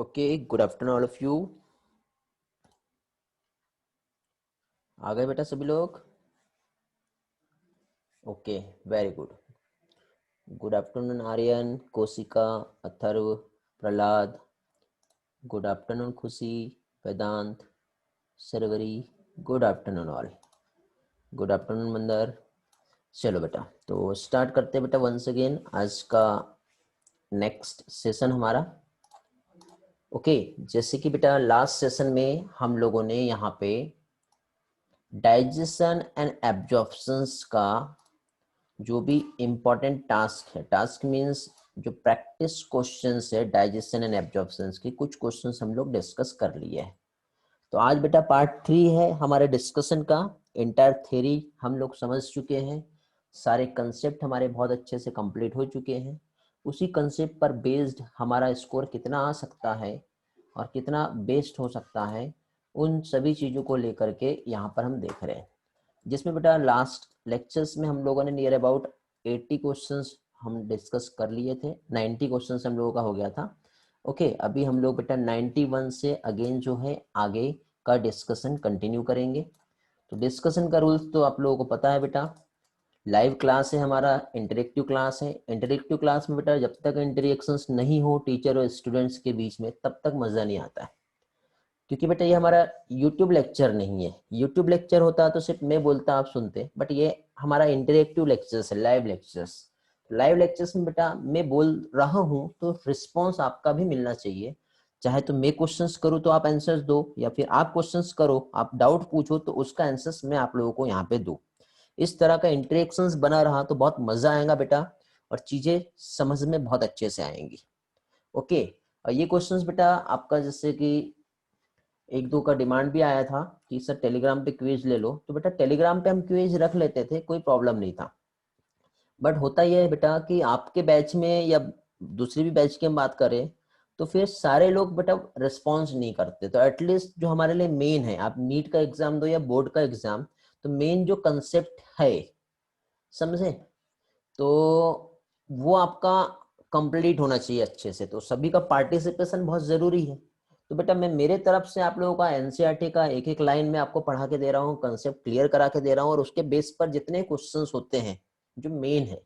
Okay, good afternoon all of you. आ गए बेटा सभी लोग? Okay, very good. Good afternoon Aryan, Koshika, Atharva, Prahlad. Good afternoon Khushi, Vedant, Sarvari. Good afternoon all. Good afternoon Mandar. चलो बेटा, तो स्टार्ट करते हैं बेटा वंस अगेन आज का नेक्स्ट सेशन हमारा। ओके, जैसे कि बेटा लास्ट सेशन में हम लोगों ने यहाँ पे डाइजेशन एंड एब्जॉर्प्शंस का जो भी इम्पोर्टेंट टास्क है, टास्क मीन्स जो प्रैक्टिस क्वेश्चंस है डाइजेशन एंड एब्जॉर्प्शंस के, कुछ क्वेश्चंस हम लोग डिस्कस कर लिए हैं। तो आज बेटा पार्ट 3 है हमारे डिस्कशन का। इंटायर थ्योरी हम लोग समझ चुके हैं, सारे कंसेप्ट हमारे बहुत अच्छे से कंप्लीट हो चुके हैं। उसी कंसेप्ट पर बेस्ड हमारा स्कोर कितना आ सकता है और कितना बेस्ट हो सकता है, उन सभी चीज़ों को लेकर के यहाँ पर हम देख रहे हैं। जिसमें बेटा लास्ट लेक्चर्स में हम लोगों ने नियर अबाउट 80 क्वेश्चंस हम डिस्कस कर लिए थे, 90 क्वेश्चंस हम लोगों का हो गया था। ओके, अभी हम लोग बेटा 91 से अगेन जो है आगे का डिस्कशन कंटिन्यू करेंगे। तो डिस्कशन का रूल्स तो आप लोगों को पता है बेटा, लाइव क्लास है हमारा, इंटरेक्टिव क्लास है। इंटरेक्टिव क्लास में बेटा जब तक इंटरेक्शंस नहीं हो टीचर और स्टूडेंट्स के बीच में, तब तक मजा नहीं आता है। क्योंकि बेटा ये हमारा यूट्यूब लेक्चर नहीं है। यूट्यूब लेक्चर होता तो सिर्फ मैं बोलता आप सुनते, बट ये हमारा इंटरेक्टिव लेक्चर्स है, लाइव लेक्चर्स। लाइव लेक्चर्स में बेटा मैं बोल रहा हूँ तो रिस्पॉन्स आपका भी मिलना चाहिए। चाहे तो मैं क्वेश्चंस करूँ तो आप आंसर्स दो, या फिर आप क्वेश्चंस करो, आप डाउट पूछो तो उसका आंसर्स मैं आप लोगों को यहाँ पे दूँ। इस तरह का इंटरेक्शंस बना रहा तो बहुत मजा आएगा बेटा, और चीजें समझ में बहुत अच्छे से आएंगी। ओके, और ये क्वेश्चंस बेटा आपका जैसे कि एक दो का डिमांड भी आया था कि सर टेलीग्राम पे क्विज ले लो, तो बेटा टेलीग्राम पे हम क्विज रख लेते थे, कोई प्रॉब्लम नहीं था। बट होता यह है बेटा कि आपके बैच में या दूसरी भी बैच की हम बात करें तो फिर सारे लोग बेटा रिस्पॉन्स नहीं करते। तो एटलीस्ट जो हमारे लिए मेन है, आप नीट का एग्जाम दो या बोर्ड का एग्जाम, तो मेन जो कंसेप्ट है, समझे, तो वो आपका कंप्लीट होना चाहिए अच्छे से। तो सभी का पार्टिसिपेशन बहुत जरूरी है। तो बेटा मैं मेरे तरफ से आप लोगों का एनसीईआरटी का एक एक लाइन में आपको पढ़ा के दे रहा हूँ, कंसेप्ट क्लियर करा के दे रहा हूँ, और उसके बेस पर जितने क्वेश्चंस होते हैं जो मेन है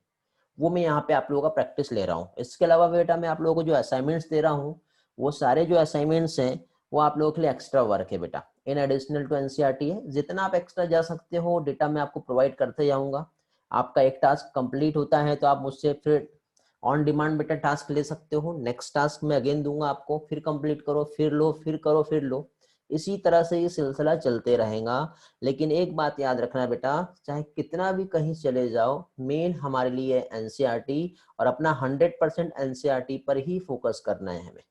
वो मैं यहाँ पे आप लोगों का प्रैक्टिस ले रहा हूँ। इसके अलावा बेटा मैं आप लोगों को जो असाइनमेंट्स दे रहा हूँ, वो सारे जो असाइनमेंट्स हैं वो आप लोगों के लिए एक्स्ट्रा वर्क है बेटा, इन एडिशनल टू एनसीईआरटी है। जितना आप एक्स्ट्रा जा सकते हो डेटा मैं आपको प्रोवाइड करते जाऊंगा। आपका एक टास्क कंप्लीट होता है तो आप मुझसे फिर ऑन डिमांड बेटा टास्क ले सकते हो। नेक्स्ट टास्क मैं अगेन दूंगा आपको, फिर कंप्लीट करो, फिर लो, फिर करो, फिर लो। इसी तरह से ये सिलसिला चलते रहेगा। लेकिन एक बात याद रखना बेटा, चाहे कितना भी कहीं चले जाओ, मेन हमारे लिए एनसीईआरटी, और अपना 100% एनसीईआरटी पर ही फोकस करना है हमें।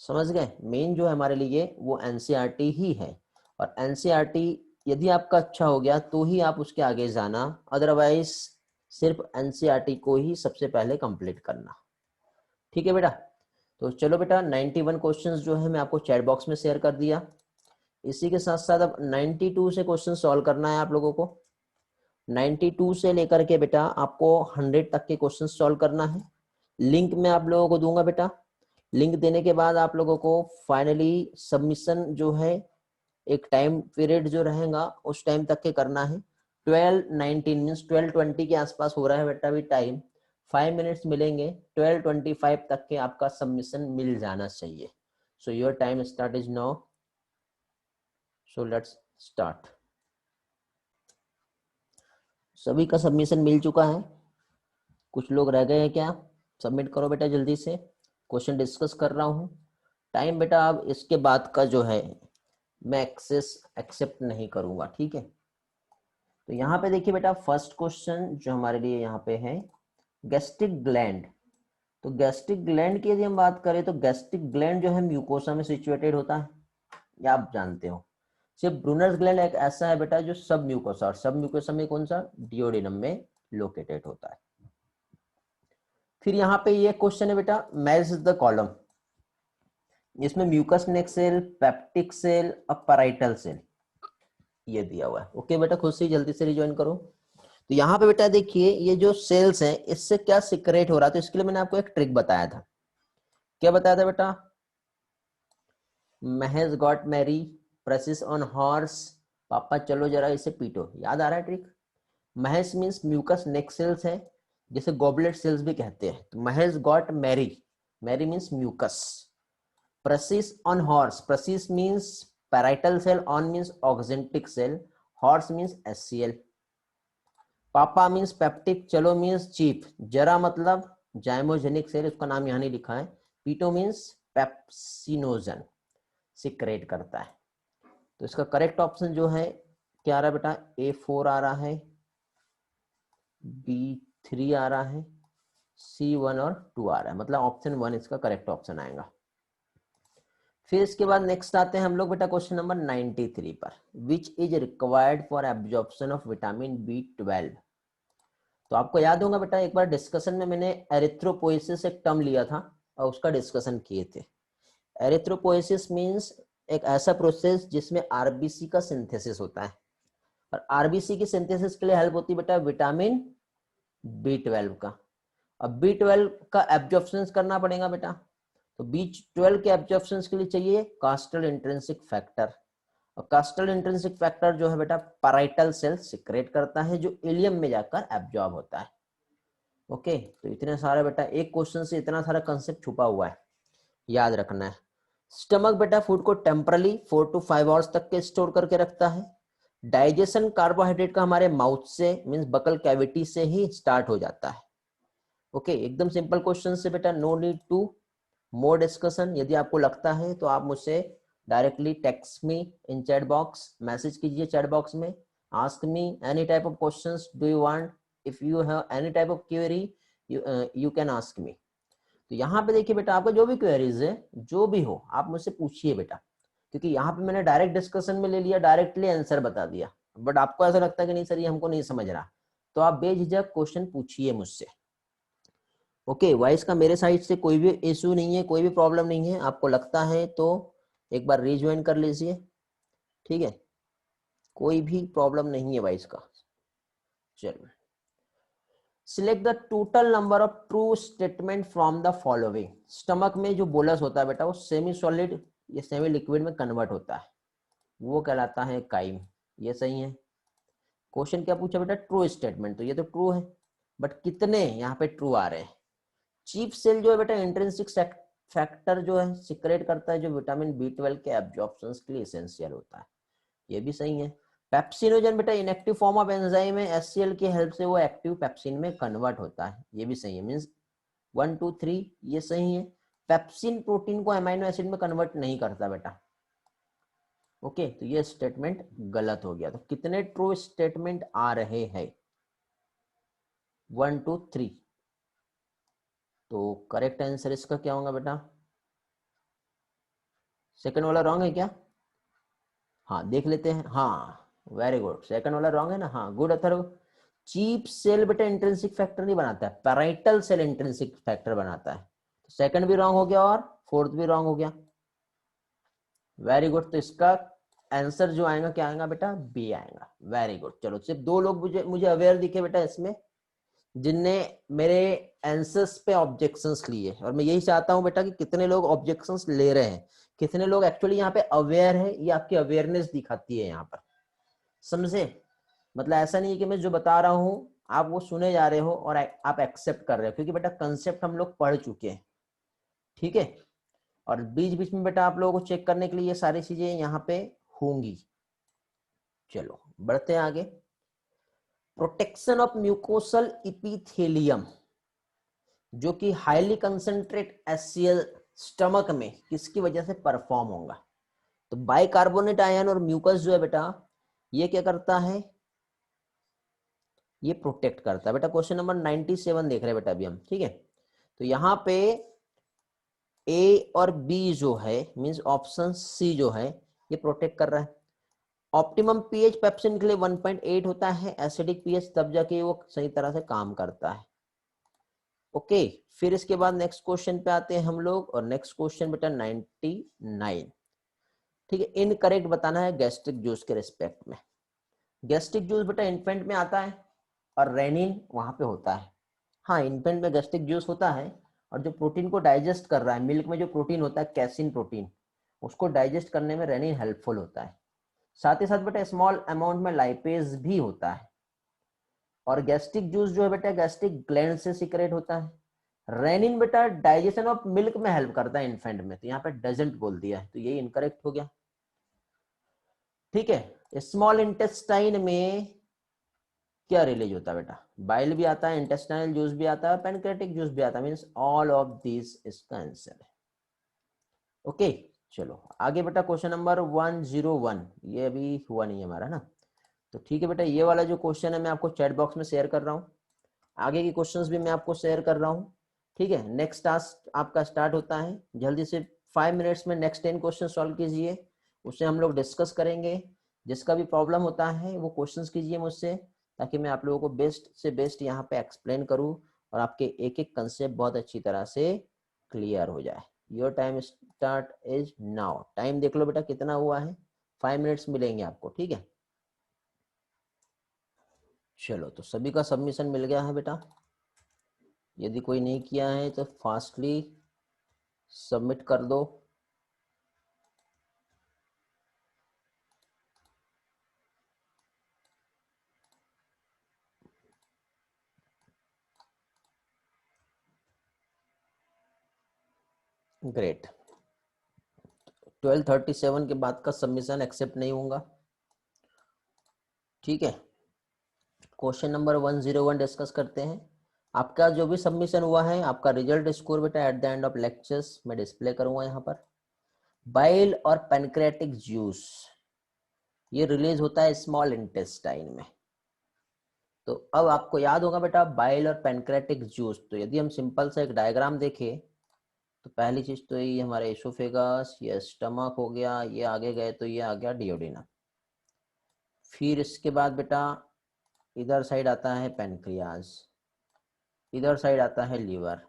समझ गए? मेन जो है हमारे लिए वो एनसीईआरटी ही है। और एनसीईआरटी यदि आपका अच्छा हो गया तो ही आप उसके आगे जाना, अदरवाइज सिर्फ एनसीईआरटी को ही सबसे पहले कंप्लीट करना। ठीक है बेटा? तो चलो बेटा, 91 क्वेश्चंस जो है मैं आपको चैट बॉक्स में शेयर कर दिया। इसी के साथ साथ अब 92 से क्वेश्चन सॉल्व करना है आप लोगों को। 92 से लेकर के बेटा आपको 100 तक के क्वेश्चन सॉल्व करना है। लिंक मैं आप लोगों को दूंगा बेटा। लिंक देने के बाद आप लोगों को फाइनली सबमिशन जो है, एक टाइम पीरियड जो रहेगा उस टाइम तक के करना है। 12:19 मीन्स 12:20 के आसपास हो रहा है बेटा अभी टाइम, 5 मिनट्स मिलेंगे। 12:25 तक के आपका सबमिशन मिल जाना चाहिए। So your time start is now. So let's start. सभी का सबमिशन मिल चुका है? कुछ लोग रह गए हैं क्या? सबमिट करो बेटा जल्दी से, क्वेश्चन डिस्कस कर रहा हूँ। टाइम बेटा अब इसके बाद का जो है मैं एक्सेप्ट नहीं करूंगा, ठीक है? तो यहाँ पे देखिए बेटा, फर्स्ट क्वेश्चन जो हमारे लिए यहाँ पे है, गैस्ट्रिक ग्लैंड। तो गैस्ट्रिक ग्लैंड की यदि हम बात करें तो गैस्ट्रिक ग्लैंड जो है म्यूकोसा में सिचुएटेड होता है, या आप जानते हो। सिर्फ ब्रूनर्स ग्लैंड एक ऐसा है बेटा जो सब म्यूकोसा, और सब म्यूकोसा में कौन सा, डिओडिनम में लोकेटेड होता है। फिर यहाँ पे ये क्वेश्चन है बेटा, मैच द कॉलम। इसमें म्यूकस नेक सेल, पेप्टिक सेल और पैराइटल सेल ये दिया हुआ है। ओके बेटा, खुद से जल्दी से रिज्वाइन करो। तो यहाँ पे बेटा देखिए, ये जो सेल्स हैं इससे क्या सिक्रेट हो रहा है, तो इसके लिए मैंने आपको एक ट्रिक बताया था। क्या बताया था बेटा? Mahesh got Mary, precious on horse, पापा चलो जरा इसे पीटो। याद आ रहा है trick? Mahesh means mucous neck cells है, जिसे गॉबलेट सेल्स भी कहते हैं। तो Mahesh got Mary, Mary means mucus. Precious on horse, precious means parietal cell, on means oxyntic cell, horse means SCL. पापा मीन्स पेप्टिक, चलो मीन्स चीप, जरा मतलब जाइमोजेनिक सेल, उसका नाम यहाँ नहीं लिखा है। पीटो मीन्स पेप्सिनोजन, सिक्रेट करता है। तो इसका करेक्ट ऑप्शन जो है क्या आ रहा है बेटा? A4 आ रहा है, B3 आ रहा है, C1 और 2 आ रहा है, मतलब ऑप्शन 1 इसका करेक्ट ऑप्शन आएगा। फिर इसके बाद नेक्स्ट आते हैं हम लोग बेटा क्वेश्चन नंबर 93 पर। Which is required for absorption of vitamin B12? तो आपको याद होगा बेटा, एक बार डिस्कशन में मैंने एरिथ्रोपोइसिस एक टर्म लिया था और उसका डिस्कशन किए थे। एरिथ्रोपोइसिस मींस एक ऐसा प्रोसेस जिसमें आरबीसी का सिंथेसिस होता है, और आरबीसी की सिंथेसिस के लिए हेल्प होती है बेटा विटामिन B12 का। अब B12 का एब्जॉर्प्शन करना पड़ेगा बेटा, तो B12 के एब्जॉर्प्शन के लिए चाहिए कास्टल इंट्रिंसिक फैक्टर, और कास्टल इंट्रिंसिक फैक्टर जो है बेटा पैराइटल सेल सिक्रेट करता है, जो इलियम में जाकर एब्जॉर्ब होता है। ओके, तो इतने सारे बेटा एक क्वेश्चन से इतना सारा कंसेप्ट छुपा हुआ है, याद रखना है। स्टमक बेटा फूड को टेम्परली 4 to 5 आवर्स तक के स्टोर करके रखता है। डाइजेशन कार्बोहाइड्रेट का हमारे माउथ से मींस बकल कैविटी से ही स्टार्ट हो जाता है। ओके, एकदम सिंपल क्वेश्चन से बेटा, no need to more discussion. यदि आपको लगता है तो आप मुझसे directly text me in chat box, message कीजिए चैट बॉक्स में, ask me any type of questions do you want, if you have any type of query you can ask me. तो यहाँ पे देखिए बेटा, आपका जो भी क्वेरीज है जो भी हो आप मुझसे पूछिए बेटा, क्योंकि यहाँ पे मैंने डायरेक्ट डिस्कशन में ले लिया, डायरेक्टली आंसर बता दिया, बट आपको ऐसा लगता है कि नहीं सर ये हमको नहीं समझ रहा, तो आप बेझिझक क्वेश्चन पूछिए मुझसे। ओके, वॉइस का मेरे साइड से कोई भी इशू नहीं है, कोई भी प्रॉब्लम नहीं है। आपको लगता है तो एक बार रिज्वाइन कर लीजिए, ठीक है, कोई भी प्रॉब्लम नहीं है वॉइस का। चलो, select the total number of true statement from the following. Stomach में जो बोलस होता है बेटा वो सेमी सॉलिड या सेमी लिक्विड में कन्वर्ट होता है, वो कहलाता है काइम। ये सही है। क्वेश्चन क्या पूछा बेटा? ट्रू स्टेटमेंट, तो ये तो ट्रू है, बट कितने यहाँ पे ट्रू आ रहे हैं? चीफ सेल जो है बेटा इंट्रिंसिक फैक्टर जो है सिक्रेट करता है, जो विटामिन B12 के एब्जॉर्प्शन के लिए एसेंशियल होता है, ये भी सही है। पेप्सिनोजन बेटा इनएक्टिव फॉर्म ऑफ एंजाइम है, HCl की हेल्प से वो एक्टिव पेप्सिन में कन्वर्ट होता है, ये भी सही है। मींस 1 2 3 ये सही है। पेप्सिन प्रोटीन को अमीनो एसिड में कन्वर्ट नहीं करता बेटा। ओके, तो ये स्टेटमेंट गलत हो गया। तो कितने ट्रू स्टेटमेंट आ रहे हैं? 1 2 3। तो करेक्ट आंसर इसका क्या होगा बेटा? सेकंड वाला रॉन्ग है क्या? हाँ देख लेते हैं। हाँ वेरी गुड, सेकंड वाला रॉन्ग है ना। हाँ गुड अथर्व। चीप सेल बेटा इंट्रिंसिक फैक्टर नहीं बनाता है, पैराइटल सेल इंट्रिंसिक फैक्टर बनाता है। तो सेकंड भी रॉन्ग हो गया और फोर्थ भी रॉन्ग हो गया। वेरी गुड, तो इसका आंसर जो आएगा क्या आएगा बेटा? बी आएगा। Very good. चलो, सिर्फ दो लोग मुझे मुझे अवेयर दिखे बेटा इसमें, जिनने मेरे आंसर्स पे ऑब्जेक्शंस लिए, और मैं यही चाहता हूं बेटा कि कितने लोग ऑब्जेक्शंस ले रहे हैं, कितने लोग एक्चुअली यहाँ पे अवेयर है, ये आपकी अवेयरनेस दिखाती है यहाँ पर, समझे? मतलब ऐसा नहीं है कि मैं जो बता रहा हूँ आप वो सुने जा रहे हो और आप एक्सेप्ट कर रहे हो, क्योंकि बेटा कंसेप्ट हम लोग पढ़ चुके हैं, ठीक है। और बीच बीच में बेटा आप लोगों को चेक करने के लिए ये सारी चीजें यहाँ पे होंगी। चलो बढ़ते हैं आगे। प्रोटेक्शन ऑफ म्यूकोसल इपिथेलियम, जो कि हाईली कंसेंट्रेट HCl स्टमक में किसकी वजह से परफॉर्म होगा? तो बाइकार्बोनेट आयन और म्यूकस जो है बेटा ये क्या करता है? ये प्रोटेक्ट करता है बेटा। क्वेश्चन नंबर 97 देख रहे हैं बेटा अभी हम, ठीक है। तो यहाँ पे A और B जो है मींस ऑप्शन C जो है ये प्रोटेक्ट कर रहा है। ऑप्टिमम पीएच पेप्सिन के लिए 1.8 होता है, एसिडिक पीएच तब जाके वो सही तरह से काम करता है। ओके, फिर इसके बाद नेक्स्ट क्वेश्चन पे आते हैं हम लोग, और नेक्स्ट क्वेश्चन बेटा 99, ठीक है। इनकरेक्ट बताना है गैस्ट्रिक जूस के रिस्पेक्ट में। गैस्ट्रिक जूस बेटा इन्फेंट में आता है और रेनिन वहां पे होता है। हाँ, इन्फेंट में गैस्ट्रिक जूस होता है, और जो प्रोटीन को डाइजेस्ट कर रहा है, मिल्क में जो प्रोटीन होता है कैसिन प्रोटीन, उसको डाइजेस्ट करने में रेनिन हेल्पफुल होता है। साथ ही साथ बेटा स्मॉल अमाउंट में लाइपेज भी होता है। और गैस्ट्रिक जूस जो है बेटा गैस्ट्रिक ग्लैंड से सीक्रेट होता है। रेनिन बेटा डाइजेशन ऑफ मिल्क में हेल्प करता है इन्फेंट में, तो यहाँ पे डजंट बोल दिया है, तो यही इनकरेक्ट हो गया। ठीक है, स्मॉल इंटेस्टाइन में क्या रिलीज होता है बेटा? बाइल भी आता है, इंटेस्टाइनल जूस भी आता है, पैनक्रेटिक जूस भी आता है, मींस ऑल ऑफ दिस इसका आंसर है। ओके चलो आगे बेटा क्वेश्चन नंबर 101, ये अभी हुआ नहीं है हमारा ना, तो ठीक है बेटा ये वाला जो क्वेश्चन है मैं आपको चैट बॉक्स में शेयर कर रहा हूँ, आगे की क्वेश्चंस भी मैं आपको शेयर कर रहा हूँ। ठीक है, नेक्स्ट टास्क आपका स्टार्ट होता है, जल्दी से 5 मिनट्स में नेक्स्ट 10 क्वेश्चन सॉल्व कीजिए, उससे हम लोग डिस्कस करेंगे। जिसका भी प्रॉब्लम होता है वो क्वेश्चंस कीजिए मुझसे, ताकि मैं आप लोगों को बेस्ट से बेस्ट यहाँ पे एक्सप्लेन करूँ और आपके एक एक कंसेप्ट बहुत अच्छी तरह से क्लियर हो जाए। Your time start is now. Time देख लो बेटा कितना हुआ है, 5 मिनट्स मिलेंगे आपको। ठीक है चलो, तो सभी का सबमिशन मिल गया है बेटा, यदि कोई नहीं किया है तो फास्टली सबमिट कर दो। ग्रेट, 12:37 के बाद का सबमिशन एक्सेप्ट नहीं होगा। ठीक है, क्वेश्चन नंबर 101 डिस्कस करते हैं। आपका जो भी सबमिशन हुआ है आपका रिजल्ट स्कोर बेटा at the end of lectures मैं डिस्प्ले करूंगा यहाँ पर। बाइल और पैनक्रेटिक जूस ये रिलीज होता है स्मॉल इंटेस्टाइन में। तो अब आपको याद होगा बेटा बाइल और पैनक्रेटिक जूस, तो यदि हम सिंपल सा एक डायग्राम देखें तो पहली चीज तो ये हमारे एसोफेगस, ये स्टमक हो गया, ये आगे गए तो ये आ गया डियोडिनम। फिर इसके बाद बेटा इधर साइड आता है पैनक्रियाज, इधर साइड आता है लीवर।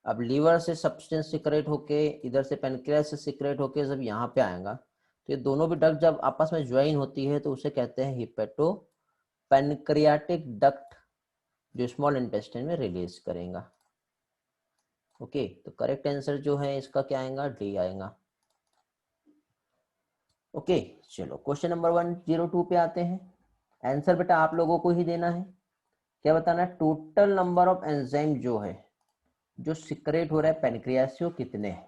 अब लीवर से सब्सटेंस सिक्रेट होके इधर से पैनक्रियाज से सिक्रेट होके जब यहाँ पे आएगा तो ये दोनों भी डक्ट जब आपस में ज्वाइन होती है तो उसे कहते हैं हिपेटो पैनक्रियाटिक डक्ट, जो स्मॉल इंटेस्टाइन में रिलीज करेगा। ओके, तो करेक्ट आंसर जो है इसका क्या आएगा? डी आएगा। ओके चलो क्वेश्चन नंबर 102 पे आते हैं। आंसर बेटा आप लोगों को ही देना है। क्या बताना है? टोटल नंबर ऑफ एंजाइम जो है जो सिक्रेट हो रहा है पैनक्रियास से वो कितने हैं?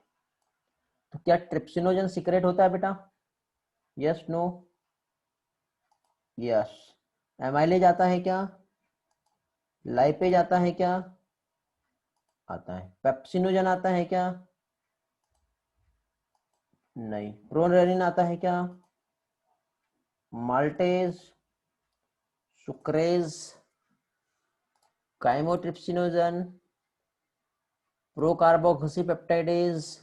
तो क्या ट्रिप्सिनोजन सिक्रेट होता है बेटा? Yes no? यस। एमाइलेज आता है क्या? लाइपेज आता है क्या? आता है। पेप्सिनोजन आता है क्या? नहीं। प्रोरेनिन आता है क्या? Maltase, sucrase, chymotrypsinogen, procarboxypeptidase,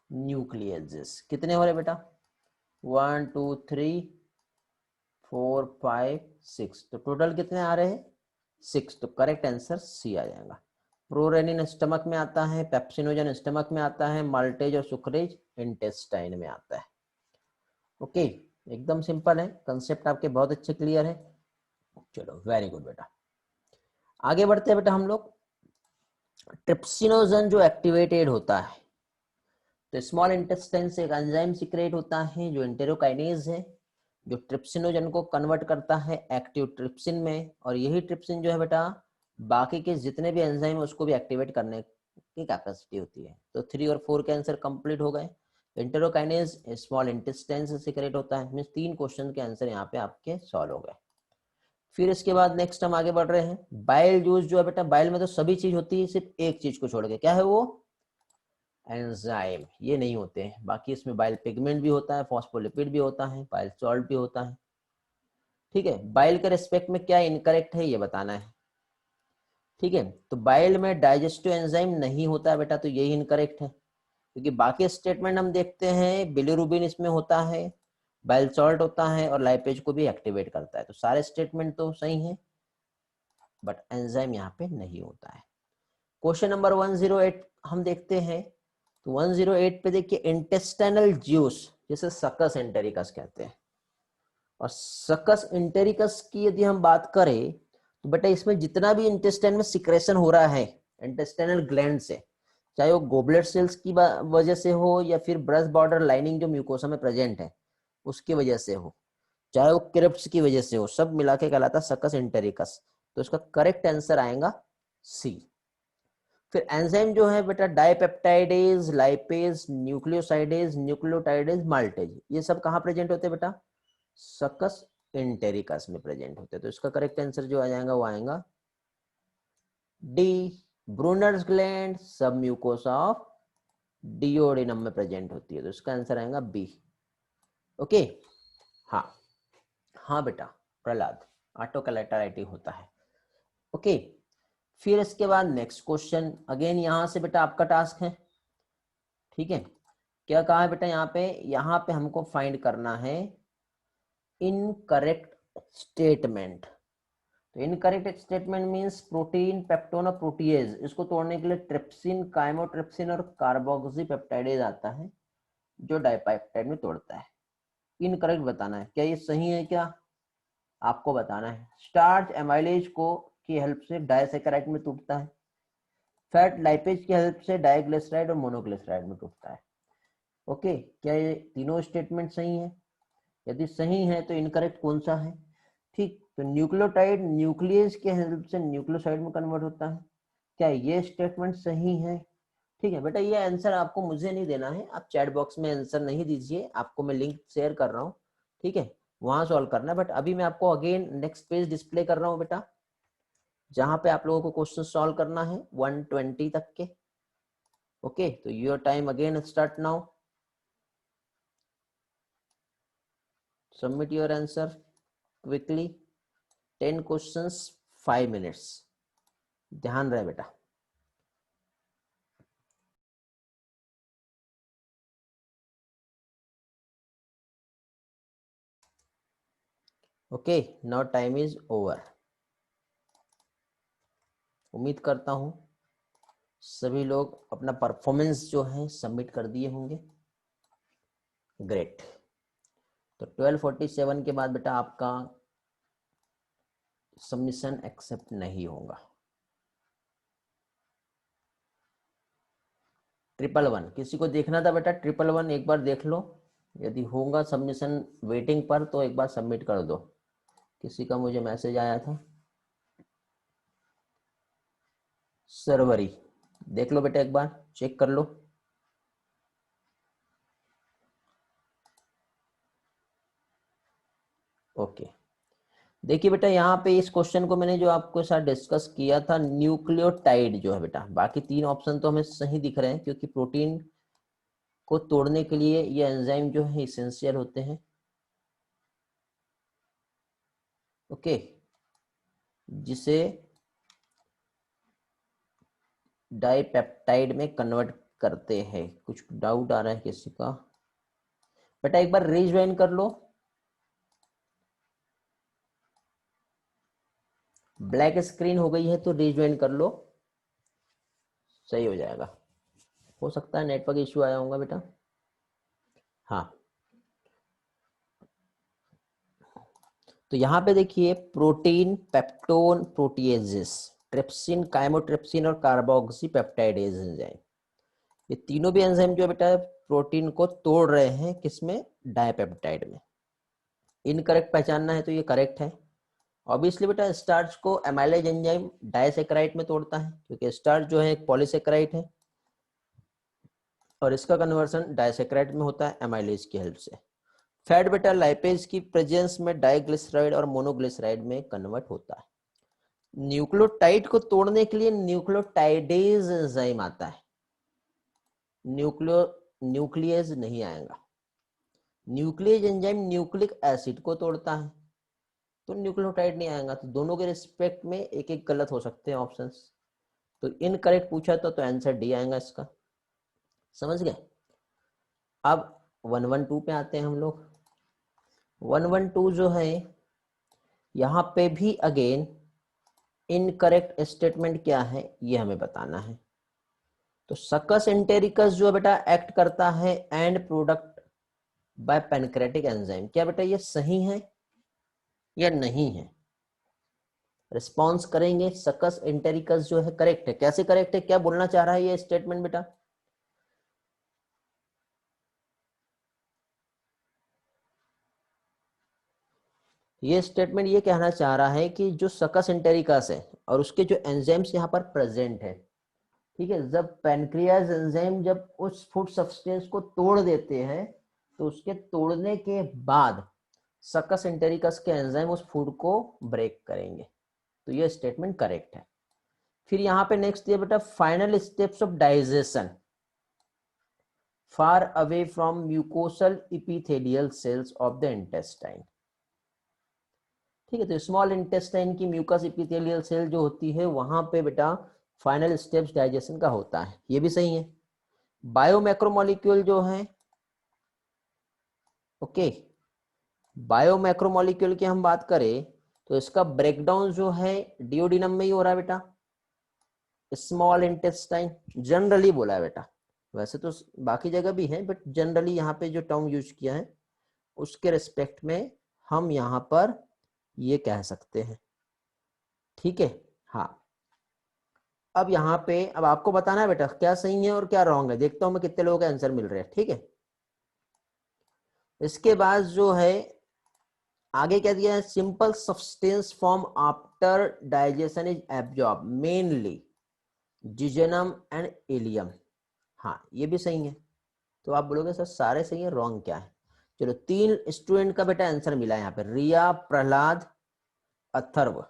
nucleases. कितने हो रहे बेटा? 1 2 3 4 5 6, तो टोटल कितने आ रहे हैं? 6, तो करेक्ट आंसर सी आ जाएगा। प्रोरेनिन स्टमक में आता है, पेप्सिनोजन स्टमक में आता है, माल्टेज और सुक्रेज इंटेस्टाइन में आता है। ओके, एकदम सिंपल है, कंसेप्ट आपके बहुत अच्छे क्लियर है। चलो वेरी गुड बेटा, आगे बढ़ते हैं बेटा हम लोग। ट्रिप्सिनोजन जो एक्टिवेटेड होता है तो स्मॉल इंटेस्टाइन से एक एंजाइम सीक्रेट होता है जो एंटेरोकाइनेज है, जो ट्रिप्सिनोजन को कन्वर्ट करता है एक्टिव ट्रिप्सिन में, और यही ट्रिप्सिन जो है बेटा बाकी के जितने भी एंजाइम है उसको भी एक्टिवेट करने की कैपेसिटी होती है। तो 3 और 4 के आंसर कंप्लीट हो गए। एंटेरोकाइनेज स्मॉल इंटेस्टाइन से सीक्रेट होता है, मींस 3 क्वेश्चन के आंसर यहाँ पे आपके सॉल्व हो गए। फिर इसके बाद नेक्स्ट हम आगे बढ़ रहे हैं। बाइल जूस जो है बेटा, बाइल में तो सभी चीज होती है, सिर्फ एक चीज को छोड़ के, क्या है वो? एंजाइम। ये नहीं होते हैं, बाकी इसमें बाइल पिगमेंट भी होता है, फॉस्फोलिपिड भी होता है, बाइल सॉल्ट भी होता है। ठीक है, बाइल के रेस्पेक्ट में क्या इनकरेक्ट है ये बताना है। ठीक है, तो बाइल में डाइजेस्टिव एंजाइम नहीं होता है बेटा, तो यही इनकरेक्ट है, क्योंकि बाकी स्टेटमेंट हम देखते हैं बिलिरुबिन इसमें होता है, बाइल सॉल्ट होता है और लाइपेज को भी एक्टिवेट करता है, तो सारे स्टेटमेंट तो सही हैं, बट एंजाइम यहाँ पे नहीं होता है। क्वेश्चन नंबर 108 हम देखते हैं, तो 108 पे देखिए इंटेस्टाइनल जूस, जिसे सकस एंटेरिकस कहते हैं, और सकस एंटेरिकस की यदि हम बात करें तो बेटा इसमें जितना भी इंटेस्टाइन में सिक्रेशन हो रहा है इंटेस्टाइनल ग्लैंड से, चाहे वो गोबलेट सेल्स की वजह से हो या फिर ब्रश बॉर्डर लाइनिंग जो म्यूकोसा में प्रेजेंट है उसकी वजह से हो, चाहे वो क्रिप्स की वजह से हो, सब मिला के कहलाता सकस एंटेरिकस। तो इसका करेक्ट आंसर आएगा सी। फिर एंजाइम जो है बेटा dipeptidase, lipase, nucleosidase, nucleotidase, maltase, ये सब कहाँ प्रेजेंट होते हैं बेटा? सकस एंटेरिकस में प्रेजेंट होते हैं। तो इसका करेक्ट आंसर जो आ जाएगा वो आएगा डी, ब्रूनर्स ग्लैंड सब म्यूकोसा ऑफ डिओडिनम में प्रेजेंट होती है। तो इसका आंसर आएगा बी। ओके, हाँ हाँ बेटा प्रहलाद, ऑटोकैलेटराइटिस होता है। ओके, फिर इसके बाद नेक्स्ट क्वेश्चन अगेन यहां से बेटा आपका टास्क है, ठीक है। क्या कहा है बेटा यहाँ पे हमको फाइंड करना है इनकरेक्ट स्टेटमेंट। तो incorrect statement means protein, peptone और प्रोटीएज, इसको तोड़ने के लिए ट्रिप्सिन, काइमोट्रिप्सिन और कार्बोक्सी पेप्टाइडेज आता है जो डाइपेप्टाइड में तोड़ता है। इनकरेक्ट बताना है, क्या ये सही है क्या आपको बताना है। स्टार्च एमाइलेज को की हेल्प से डाइसैकेराइड में टूटता है, फैट लाइपेज की हेल्प से डाइग्लिसराइड और मोनोग्लिसराइड में टूटता है। ओके, क्या ये तीनों स्टेटमेंट सही है? यदि सही है तो इनकरेक्ट कौन सा है? ठीक, तो न्यूक्लियोटाइड न्यूक्लियस के हेल्प से न्यूक्लियोसाइड में कन्वर्ट होता है, क्या ये स्टेटमेंट सही है? ठीक है बेटा, ये आंसर आपको मुझे नहीं देना है, आप चैट बॉक्स में आंसर नहीं दीजिए, आपको मैं लिंक शेयर कर रहा हूँ, ठीक है, वहां सॉल्व करना है। बट अभी मैं आपको अगेन नेक्स्ट पेज डिस्प्ले कर रहा हूँ बेटा, जहां पे आप लोगों को क्वेश्चन सॉल्व करना है 120 तक के। ओके, तो your time again start now, submit your answer quickly, 10 questions 5 minutes, ध्यान रहे बेटा। Okay, now time is over. उम्मीद करता हूं सभी लोग अपना परफॉर्मेंस जो है सबमिट कर दिए होंगे। ग्रेट। तो 12:47 के बाद बेटा आपका सबमिशन एक्सेप्ट नहीं होगा। 111 किसी को देखना था बेटा, 111 एक बार देख लो, यदि होगा सबमिशन वेटिंग पर तो एक बार सबमिट कर दो। किसी का मुझे मैसेज आया था, सर्वरी, देख लो बेटा एक बार चेक कर लो। ओके, देखिए बेटा यहाँ पे इस क्वेश्चन को मैंने जो आपके साथ डिस्कस किया था, न्यूक्लियोटाइड जो है बेटा, बाकी 3 ऑप्शन तो हमें सही दिख रहे हैं क्योंकि प्रोटीन को तोड़ने के लिए ये एंजाइम जो है इसेंशियल होते हैं। ओके, जिसे डाइपेप्टाइड में कन्वर्ट करते हैं। कुछ डाउट आ रहा है किसी का? बेटा एक बार रीज्वाइन कर लो, ब्लैक स्क्रीन हो गई है तो रीज्वाइन कर लो, सही हो जाएगा। हो सकता है नेटवर्क इश्यू आया होगा बेटा। हाँ, तो यहाँ पे देखिए protein, peptone, proteases, trypsin, chymotrypsin और कार्बोक्सी पेप्टाइडेज एंजाइम, ये तीनों भी एंजाइम जो है बेटा प्रोटीन को तोड़ रहे हैं किसमें? डाइपेप्टाइड में। इनकरेक्ट पहचानना है तो ये करेक्ट है। ऑब्वियसली बेटा स्टार्च को एमाइलेज एंजाइम डाइसैकेराइड में तोड़ता है क्योंकि स्टार्च जो है एक पॉलीसेकेराइड है और इसका कन्वर्सन डाइसैकेराइड में होता है एमाइलेज की हेल्प से। फैट बेटा लाइपेज की प्रेजेंस में डाइग्लिसराइड और मोनोग्लिसराइड में कन्वर्ट होता है। न्यूक्लियोटाइड को तोड़ने के लिए न्यूक्लियोटाइडेज एंजाइम आता है, न्यूक्लियस नहीं आएगा। न्यूक्लियस एंजाइम न्यूक्लिक एसिड को तोड़ता है तो न्यूक्लियोटाइड नहीं आएगा। तो दोनों के रिस्पेक्ट में एक एक गलत हो सकते हैं ऑप्शंस। तो इनकरेक्ट पूछा तो आंसर डी आएगा इसका, समझ गए। अब 112 पे आते हैं हम लोग। 112 जो है यहाँ पे भी अगेन इनकरेक्ट स्टेटमेंट क्या है ये हमें बताना है। तो सकस एंटेरिकस जो बेटा एक्ट करता है and product by pancreatic enzyme, क्या बेटा ये सही है या नहीं है? रिस्पॉन्स करेंगे। सकस एंटेरिकस जो है करेक्ट है। कैसे करेक्ट है, क्या बोलना चाह रहा है ये स्टेटमेंट बेटा? ये स्टेटमेंट ये कहना चाह रहा है कि जो सकस एंटेरिकस है और उसके जो एंजाइम्स यहाँ पर प्रेजेंट है, ठीक है, जब पैनक्रियाज एंजाइम जब उस फूड सब्सटेंस को तोड़ देते हैं तो उसके तोड़ने के बाद सकस एंटेरिकस के एंजाइम उस फूड को ब्रेक करेंगे। तो ये स्टेटमेंट करेक्ट है। फिर यहाँ पे नेक्स्ट दिया बेटा, final steps of digestion far away from mucosal epithelial cells of the intestine. ठीक है, तो स्मॉल इंटेस्टाइन की म्यूकस इपिथेलियल सेल जो होती है वहां पे बेटा फाइनल स्टेप्स डाइजेशन का होता है, ये भी सही है। बायोमैक्रोमोलिक्यूल जो है, ओके, बायोमैक्रोमोलिक्यूल की हम बात करें तो इसका ब्रेकडाउन जो है डिओडिनम में ही हो रहा है बेटा, स्मॉल इंटेस्टाइन जनरली बोला है बेटा, वैसे तो बाकी जगह भी है बट जनरली यहाँ पे जो टर्म यूज किया है उसके रिस्पेक्ट में हम यहाँ पर ये कह सकते हैं। ठीक है, हाँ। अब यहाँ पे अब आपको बताना है बेटा क्या सही है और क्या रॉन्ग है, देखता हूं मैं कितने लोगों के आंसर मिल रहे हैं। ठीक है, इसके बाद जो है आगे क्या दिया है, simple substance form after digestion is absorb mainly jejunum and ileum. हाँ ये भी सही है। तो आप बोलोगे सर सारे सही है, रॉन्ग क्या है? चलो 3 स्टूडेंट का बेटा आंसर मिला है यहाँ पे, रिया, प्रहलाद, अथर्व,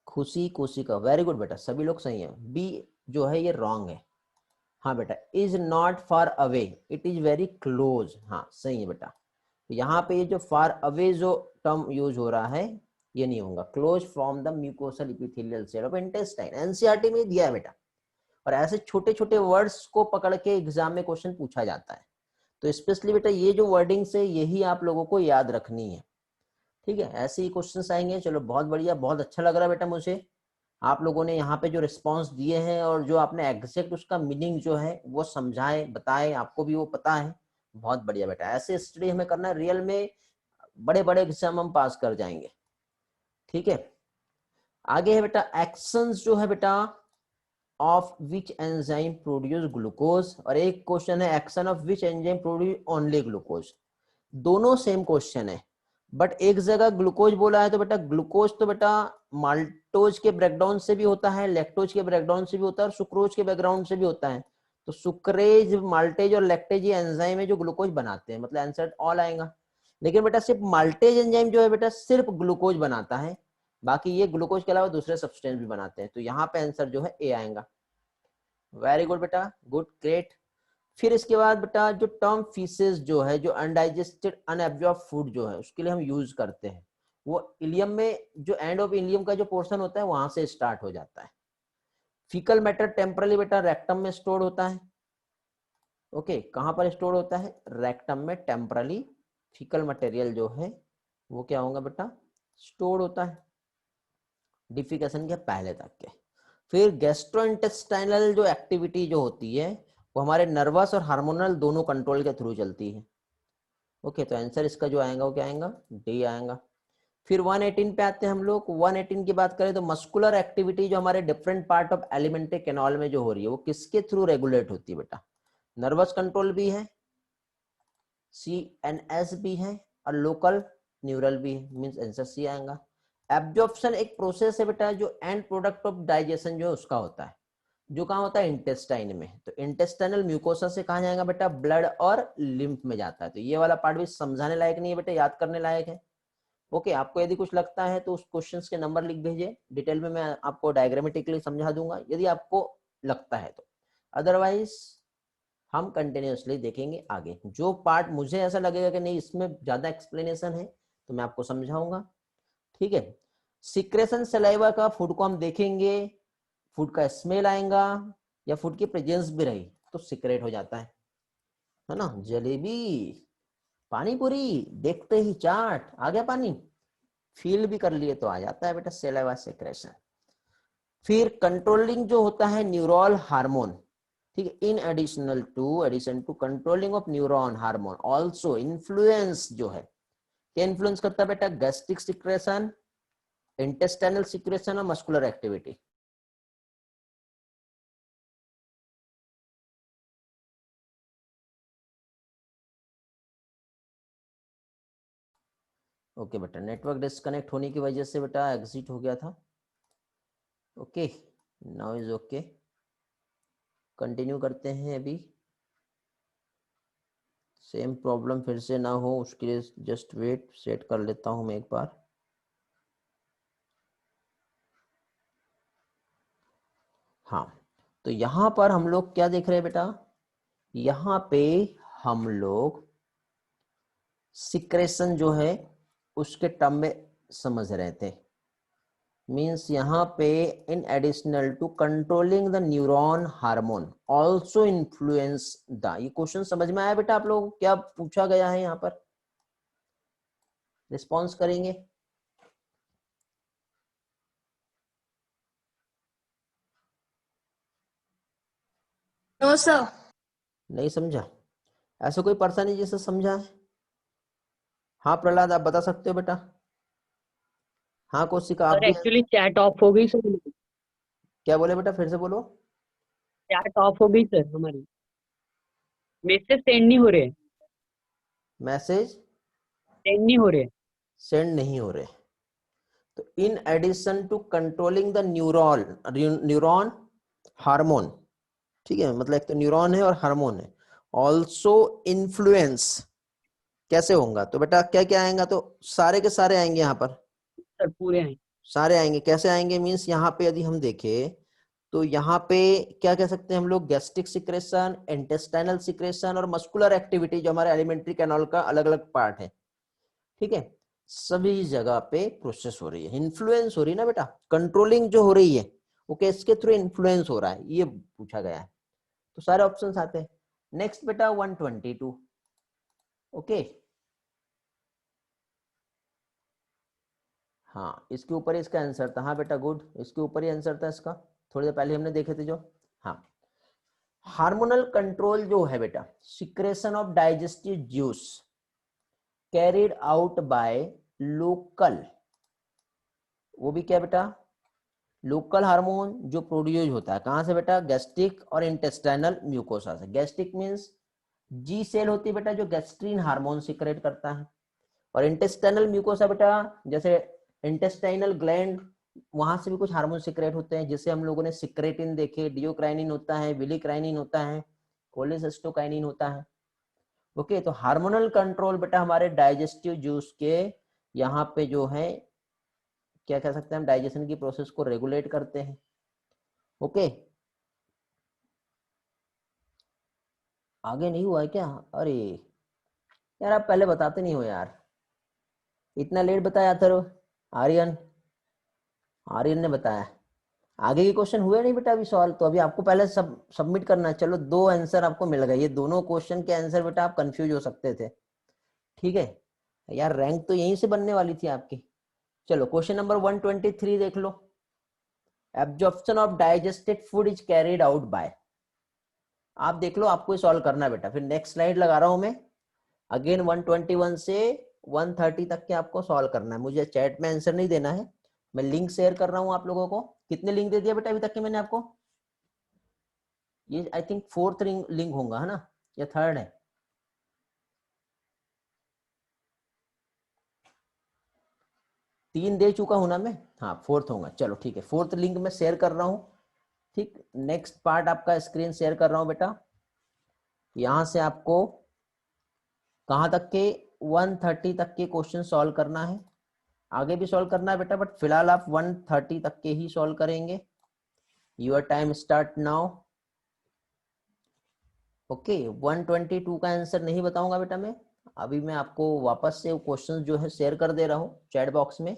खुशी, कोशिका। वेरी गुड बेटा, सभी लोग सही है। बी जो है ये रॉन्ग है। हाँ बेटा, is not far away, it is very close. हाँ सही है बेटा। तो यहाँ पे ये जो फार अवे जो टर्म यूज हो रहा है ये नहीं होगा, close from the mucosal epithelial cell of intestine, NCERT में दिया है बेटा। और ऐसे छोटे छोटे वर्ड्स को पकड़ के एग्जाम में क्वेश्चन पूछा जाता है, तो स्पेशली बेटा ये जो वर्डिंग से यही आप लोगों को याद रखनी है। ठीक है, ऐसे ही क्वेश्चन आएंगे। चलो बहुत बढ़िया, बहुत अच्छा लग रहा है बेटा मुझे आप लोगों ने यहाँ पे जो रिस्पांस दिए हैं और जो आपने एग्जैक्ट उसका मीनिंग जो है वो समझाए बताए, आपको भी वो पता है। बहुत बढ़िया बेटा, ऐसे स्टडी हमें करना है, रियल में बड़े बड़े एग्जाम हम पास कर जाएंगे। ठीक है, आगे है बेटा एक्शंस जो है बेटा of which enzyme produce glucose, और एक क्वेश्चन है action of which enzyme produce only glucose. दोनों सेम क्वेश्चन है बट एक जगह ग्लूकोज बोला है तो बेटा ग्लूकोज तो बेटा माल्टोज के ब्रेकडाउन से भी होता है, लैक्टोज के ब्रेकडाउन से भी होता है और सुक्रोज के बैकग्राउंड से भी होता है। तो सुक्रेज, माल्टेज और लैक्टेज ये एंजाइम है जो ग्लूकोज बनाते हैं, मतलब आंसर ऑल आएगा। लेकिन बेटा सिर्फ माल्टेज एंजाइम जो है बेटा सिर्फ ग्लूकोज बनाता है, बाकी ये ग्लूकोज के अलावा दूसरे सब्सटेंस भी बनाते हैं। तो यहाँ पे आंसर जो है ए आएगा। वेरी गुड बेटा, गुड, ग्रेट। फिर इसके बाद बेटा जो टर्म फीसेस जो है, जो अनडाइजेस्टेड अनएब्जॉर्ब फूड जो है उसके लिए हम यूज करते हैं, वो इलियम में जो एंड ऑफ इलियम का जो पोर्शन होता है वहां से स्टार्ट हो जाता है। फीकल मैटर टेम्परली बेटा रेक्टम में स्टोर होता है। ओके, कहां पर स्टोर होता है? रेक्टम में टेम्परली फीकल मटेरियल जो है वो क्या होगा बेटा? स्टोर होता है डिफिकेशन के पहले तक के। फिर गैस्ट्रोइंटेस्टाइनल जो एक्टिविटी जो होती है वो हमारे नर्वस और हार्मोनल दोनों कंट्रोल के थ्रू चलती है। ओके, तो आंसर इसका जो आएगा वो क्या आएगा? डी आएगा। फिर 118 पे आते हैं हम लोग। 118 की बात करें तो मस्कुलर एक्टिविटी जो हमारे different part of alimentary canal में जो हो रही है वो किसके थ्रू रेगुलेट होती है बेटा? नर्वस कंट्रोल भी है, CNS भी है और लोकल न्यूरल भी है, मींस आंसर सी आएगा। एब्जॉर्प्शन एक प्रोसेस है बेटा जो एंड प्रोडक्ट ऑफ डाइजेशन जो है उसका होता है, जो कहाँ होता है? इंटेस्टाइन में। तो इंटेस्टाइनल म्यूकोसा से कहाँ जाएगा बेटा? ब्लड और लिम्फ में जाता है। तो ये वाला पार्ट भी समझाने लायक नहीं है बेटा, याद करने लायक है। ओके, आपको यदि कुछ लगता है तो उस क्वेश्चंस के नंबर लिख भेजिए, डिटेल में मैं आपको डायग्रामेटिकली समझा दूंगा यदि आपको लगता है तो। अदरवाइज हम कंटिन्यूअसली देखेंगे आगे, जो पार्ट मुझे ऐसा लगेगा कि नहीं इसमें ज्यादा एक्सप्लेनेशन है तो मैं आपको समझाऊंगा। ठीक है, सिक्रेशन सलाइवा का फूड को हम देखेंगे, फूड का स्मेल आएगा या फूड की प्रेजेंस भी रही तो सिक्रेट हो जाता है ना? जलेबी, पानी पूरी देखते ही चाट आ गया पानी, फील भी कर लिए तो आ जाता है बेटा सलाइवा सिक्रेशन। फिर कंट्रोलिंग जो होता है न्यूरल हार्मोन, ठीक है, in addition to controlling of neuron hormone also influence जो है, क्या इन्फ्लुएंस करता है बेटा? गैस्ट्रिक सिक्रेशन इंटेस्टाइनल सिक्रेशन और मस्कुलर एक्टिविटी। ओके बेटा, नेटवर्क डिस्कनेक्ट होने की वजह से बेटा एग्जिट हो गया था। Okay, now is okay, continue करते हैं। अभी सेम प्रॉब्लम फिर से ना हो उसके लिए जस्ट वेट, सेट कर लेता हूं मैं एक बार। हाँ, तो यहां पर हम लोग क्या देख रहे हैं बेटा, यहां पे हम लोग सिक्रेशन जो है उसके टर्म में समझ रहे थे। मीन्स यहाँ पे in additional to controlling the neuron hormone also influence the, ये क्वेश्चन समझ में आया बेटा आप लोगों को? क्या पूछा गया है यहाँ पर, रिस्पॉन्स करेंगे? No sir. नहीं समझा? ऐसा कोई पर्सन है जिसे समझा है? हाँ प्रहलाद, आप बता सकते हो बेटा। हाँ कौशिका, आप सर भी। एक्चुअली चैट ऑफ हो गई सर। क्या बोले बेटा, फिर से बोलो। चैट ऑफ हो गई सर हमारी, मैसेज सेंड नहीं हो रहे। मैसेज सेंड नहीं हो रहे। सेंड नहीं हो रहे। तो in addition to controlling the neuron hormone, ठीक है, मतलब एक तो न्यूरॉन है और हार्मोन है, ऑल्सो इन्फ्लुएंस कैसे होगा? तो बेटा क्या क्या आएगा, तो सारे के सारे आएंगे यहाँ पर, सर पूरे हैं। सारे आएंगे। कैसे आएंगे मीन्स यहाँ पे यदि हम देखें तो यहाँ पे क्या कह सकते हैं हम लोग, गैस्ट्रिक सिक्रेशन, इंटेस्टाइनल सिक्रेशन और मस्कुलर एक्टिविटी जो हमारे एलिमेंट्री कैनाल का अलग अलग पार्ट है, ठीक है, सभी जगह पे प्रोसेस हो रही है, इन्फ्लुएंस हो रही है ना बेटा, कंट्रोलिंग जो हो रही है वो किसके थ्रू इन्फ्लुएंस हो रहा है, ये पूछा गया है। तो सारे ऑप्शंस आते हैं। नेक्स्ट बेटा 122। ओके, हाँ इसके ऊपर ही इसका आंसर था। हाँ बेटा गुड, इसके ऊपर ही आंसर था इसका, थोड़ी देर पहले हमने देखे थे जो। हाँ, हार्मोनल कंट्रोल जो है बेटा, secretion of digestive juice carried out by local, वो भी क्या बेटा, लोकल हार्मोन जो प्रोड्यूस होता है कहां से बेटा, गैस्ट्रिक और इंटेस्टाइनल म्यूकोसा से। गैस्ट्रिक मींस जी सेल होती है बेटा जो गैस्ट्रीन हार्मोन सिक्रेट करता है, और इंटेस्टाइनल म्यूकोसा बेटा जैसे इंटेस्टाइनल ग्लैंड, वहां से भी कुछ हार्मोन सिक्रेट होते हैं, जिसे हम लोगों ने सिक्रेटिन देखे, डियोक्राइनिन होता है, विलिक्राइनिन होता है, कोलेसिस्टोकाइनिन होता है। ओके, तो हार्मोनल कंट्रोल बेटा हमारे डाइजेस्टिव जूस के यहाँ पे जो है क्या कह सकते हैं हम, डाइजेशन की प्रोसेस को रेगुलेट करते हैं। ओके, आगे नहीं हुआ है क्या? अरे यार आप पहले बताते नहीं हो यार, इतना लेट बताया था। आर्यन, आर्यन ने बताया। आगे के क्वेश्चन हुए नहीं बेटा अभी सॉल्व, तो अभी आपको पहले सब सबमिट करना है। चलो 2 आंसर आपको मिल गए, ये दोनों क्वेश्चन के आंसर बेटा आप कंफ्यूज हो सकते थे, ठीक है यार, रैंक तो यहीं से बनने वाली थी आपकी। चलो क्वेश्चन नंबर 123 देख लो। Absorption of digested food is carried out by, आप देख लो, आपको सॉल्व करना है बेटा। फिर नेक्स्ट स्लाइड लगा रहा हूं मैं, अगेन 121 से 130 तक के आपको सॉल्व करना है। मुझे चैट में आंसर नहीं देना है, मैं लिंक शेयर कर रहा हूं आप लोगों को। कितने लिंक दे दिया बेटा अभी तक के मैंने आपको? ये आई थिंक 4th लिंक होगा, है ना, या 3rd है? तीन दे चुका हूं ना मैं, हाँ 4th होगा। चलो ठीक है, 4th लिंक में शेयर कर रहा हूं। ठीक, नेक्स्ट पार्ट आपका स्क्रीन शेयर कर रहा हूं बेटा। यहां से आपको कहां तक के, 130 तक के क्वेश्चन सॉल्व करना है। आगे भी सॉल्व करना है बेटा, बट फिलहाल आप 130 तक के ही सॉल्व करेंगे। Your time start now. Okay, 122 का आंसर नहीं बताऊंगा बेटा मैं, अभी मैं आपको वापस से क्वेश्चंस जो है शेयर कर दे रहा हूँ चैट बॉक्स में,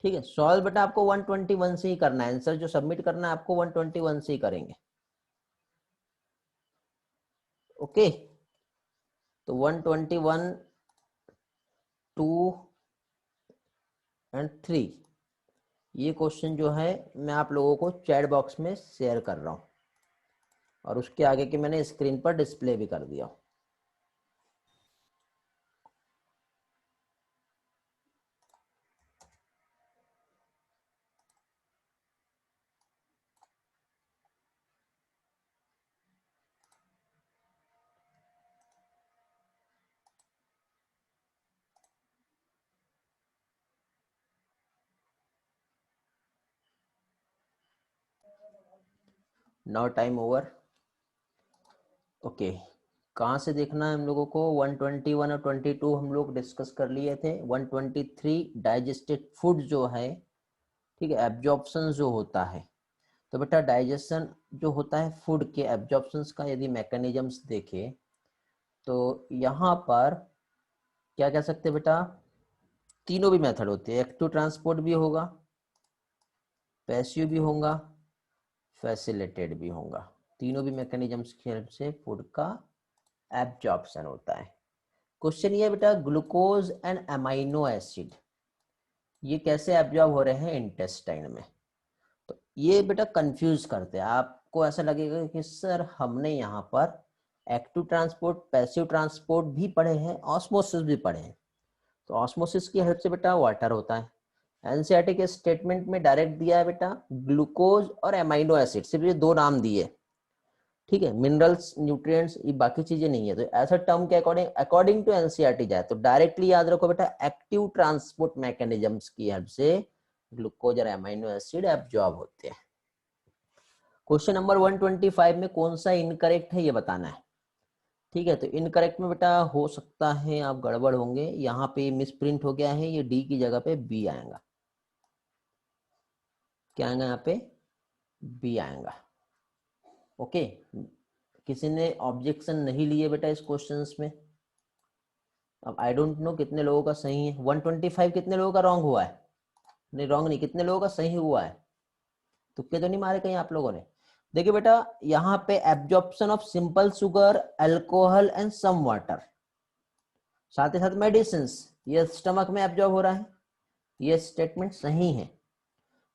ठीक है। सॉल्व बेटा आपको 121 से ही करना है, आंसर जो सबमिट करना है आपको 121 से ही करेंगे। ओके, तो 121, 2 एंड 3 ये क्वेश्चन जो है मैं आप लोगों को चैट बॉक्स में शेयर कर रहा हूं, और उसके आगे के मैंने स्क्रीन पर डिस्प्ले भी कर दिया। Now time over. ओके, कहाँ से देखना है हम लोगों को? 121 और 22 हम लोग डिस्कस कर लिए थे। 123 डाइजेस्टेड फूड जो है, ठीक है, एब्जॉर्प्शन जो होता है। तो बेटा डाइजेशन जो होता है फूड के एब्जॉर्प्शंस का यदि मैकेनिज्म्स देखें तो यहाँ पर क्या कह सकते हैं बेटा, तीनों भी मेथड होते हैं। एक्टिव ट्रांसपोर्ट भी होगा, पैसिव भी होगा, फैसिलिटेड भी होगा। तीनों भी मैकेनिज्म्स की हेल्प से फूड का एब्जॉर्प्शन होता है। क्वेश्चन ये बेटा, ग्लूकोज एंड अमाइनो एसिड ये कैसे एब्जॉर्ब हो रहे हैं इंटेस्टाइन में? तो ये बेटा कंफ्यूज करते हैं। आपको ऐसा लगेगा कि सर हमने यहाँ पर एक्टिव ट्रांसपोर्ट, पैसिव ट्रांसपोर्ट भी पढ़े हैं, ऑस्मोसिस भी पढ़े हैं। तो ऑस्मोसिस की हेल्प से बेटा वाटर होता है। एनसीईआरटी के स्टेटमेंट में डायरेक्ट दिया है बेटा ग्लूकोज और एमाइनो एसिड, सिर्फ ये दो नाम दिए, ठीक है, मिनरल्स, न्यूट्रिएंट्स, ये बाकी चीजें नहीं है। तो ऐसा टर्म के अकॉर्डिंग अकॉर्डिंग टू एनसीईआरटी जाए तो डायरेक्टली याद रखो बेटा एक्टिव ट्रांसपोर्ट मैकेनिज्म्स की हेल्प से ग्लूकोज और एमाइनो एसिड एब्जॉर्ब होते हैं। क्वेश्चन नंबर 125 में कौन सा इनकरेक्ट है ये बताना है, ठीक है। तो इनकरेक्ट में बेटा हो सकता है आप गड़बड़ होंगे, यहाँ पे मिस प्रिंट हो गया है, ये डी की जगह पे बी आएगा। क्या आएगा यहाँ पे? बी आएगा। ओके, किसी ने ऑब्जेक्शन नहीं लिए बेटा इस क्वेश्चंस में? अब आई डोंट नो कितने लोगों का सही है। 125 कितने लोगों का रॉन्ग हुआ है? नहीं रॉन्ग नहीं, कितने लोगों का सही हुआ है? तुक्के तो नहीं मारे कहीं आप लोगों ने? देखिए बेटा यहाँ पे absorption of simple sugar, alcohol and some water, साथ ही साथ मेडिसिन, ये स्टमक में एब्जॉर्ब हो रहा है, ये स्टेटमेंट सही है।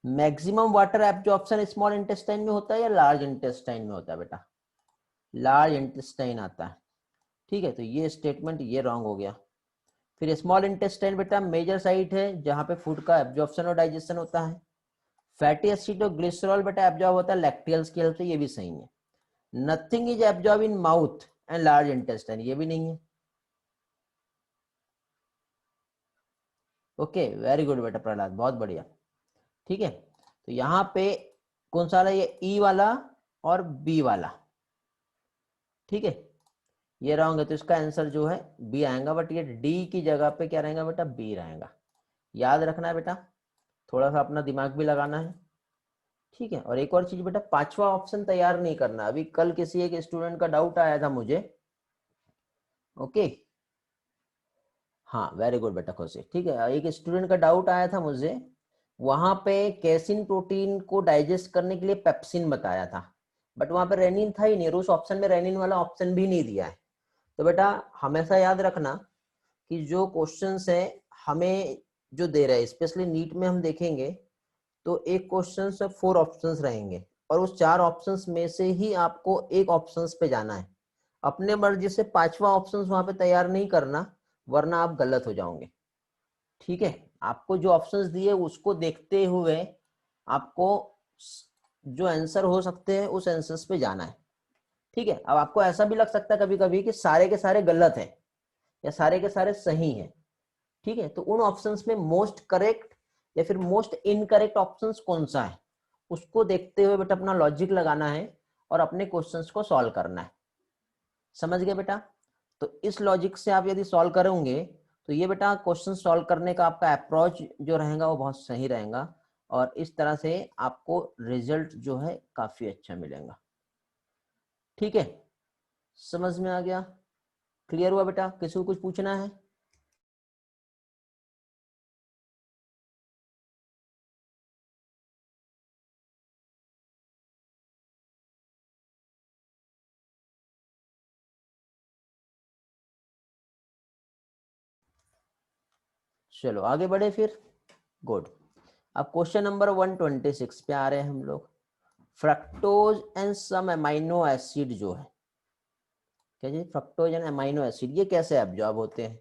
Maximum water absorption small intestine में होता है या लार्ज इंटेस्टाइन में होता है बेटा? लार्ज इंटेस्टाइन आता है, ठीक है। तो ये स्टेटमेंट ये रॉन्ग हो गया। फिर स्मॉल इंटेस्टाइन बेटा मेजर साइट है जहां पे फूड का एब्जॉर्प्शन और डाइजेशन होता है। फैटी एसिड और ग्लिसरॉल बेटा एब्जॉर्ब होता है लैक्टियल्स की हेल्प से, ये भी सही है। Nothing is absorb in mouth and large intestine, ये भी नहीं है। ओके वेरी गुड बेटा प्रहलाद, बहुत बढ़िया, ठीक है। तो यहाँ पे कौन सा वाला? ये ई वाला और बी वाला, ठीक है, ये रॉन्ग है। तो इसका आंसर जो है बी आएगा, बट ये डी की जगह पे क्या रहेगा बेटा? बी रहेगा। याद रखना है बेटा, थोड़ा सा अपना दिमाग भी लगाना है, ठीक है। और एक और चीज बेटा, पांचवा ऑप्शन तैयार नहीं करना। अभी कल किसी एक स्टूडेंट का डाउट आया था मुझे, ओके, हाँ वेरी गुड बेटा खुशी, ठीक है। एक स्टूडेंट का डाउट आया था मुझे, वहां पे कैसिन प्रोटीन को डाइजेस्ट करने के लिए पेप्सिन बताया था, बट वहां पे रेनिन था ही नहीं, और उस ऑप्शन में रेनिन वाला ऑप्शन भी नहीं दिया है। तो बेटा हमेशा याद रखना कि जो क्वेश्चंस है हमें जो दे रहे हैं, स्पेशली नीट में हम देखेंगे तो एक क्वेश्चन से 4 ऑप्शंस रहेंगे, और उस 4 ऑप्शंस में से ही आपको एक ऑप्शंस पे जाना है। अपने मर्जी से 5वां ऑप्शंस वहां पे तैयार नहीं करना, वरना आप गलत हो जाओगे, ठीक है। आपको जो ऑप्शंस दिए उसको देखते हुए आपको जो आंसर हो सकते हैं उस आंसर्स पे जाना है, ठीक है। अब आपको ऐसा भी लग सकता है कभी कभी कि सारे के सारे गलत हैं या सारे के सारे सही हैं, ठीक है। तो उन ऑप्शंस में मोस्ट करेक्ट या फिर मोस्ट इनकरेक्ट ऑप्शंस कौन सा है, उसको देखते हुए बेटा अपना लॉजिक लगाना है और अपने क्वेश्चंस को सॉल्व करना है। समझ गए बेटा? तो इस लॉजिक से आप यदि सॉल्व करोगे तो ये बेटा क्वेश्चन सॉल्व करने का आपका अप्रोच जो रहेगा वो बहुत सही रहेगा, और इस तरह से आपको रिजल्ट जो है काफी अच्छा मिलेगा, ठीक है। समझ में आ गया? क्लियर हुआ बेटा? किसी को कुछ पूछना है? चलो आगे बढ़े फिर। गुड। अब क्वेश्चन नंबर 126 पे आ रहे हैं हम लोग। Fructose and some amino acid जो है, क्या जी, फ्रक्टोज एंड अमाइनो एसिड ये कैसे एब्जॉर्ब होते हैं?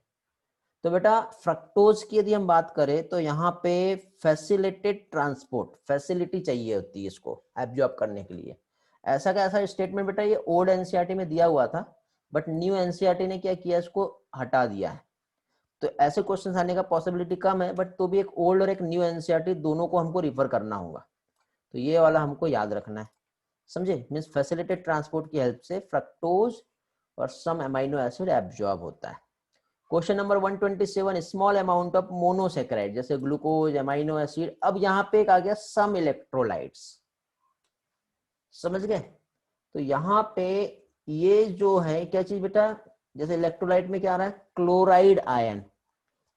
तो बेटा फ्रक्टोज की यदि हम बात करें तो यहाँ पे फैसिलिटेड ट्रांसपोर्ट, फैसिलिटी चाहिए होती है इसको एब्जॉर्ब करने के लिए। ऐसा का ऐसा स्टेटमेंट बेटा ये ओल्ड एनसीईआरटी में दिया हुआ था, बट न्यू एनसीईआरटी ने क्या किया, इसको हटा दिया है। तो ऐसे क्वेश्चन आने का पॉसिबिलिटी कम है, बट तो भी एक ओल्ड और एक न्यू एनसीईआरटी दोनों को हमको रिफर करना होगा। तो ये वाला हमको याद रखना है। समझे, मीन्स फैसिलिटेड ट्रांसपोर्ट की हेल्प से फ्रक्टोज और सम अमाइनो एसिड एब्जॉर्ब होता है। Question number 127, small amount of monosaccharide जैसे ग्लूकोज, अमाइनो एसिड। अब यहाँ पे एक आ गया सम इलेक्ट्रोलाइट्स, समझ गए। तो यहाँ पे ये जो है क्या चीज बेटा, जैसे इलेक्ट्रोलाइट में क्या आ रहा है, क्लोराइड आयन,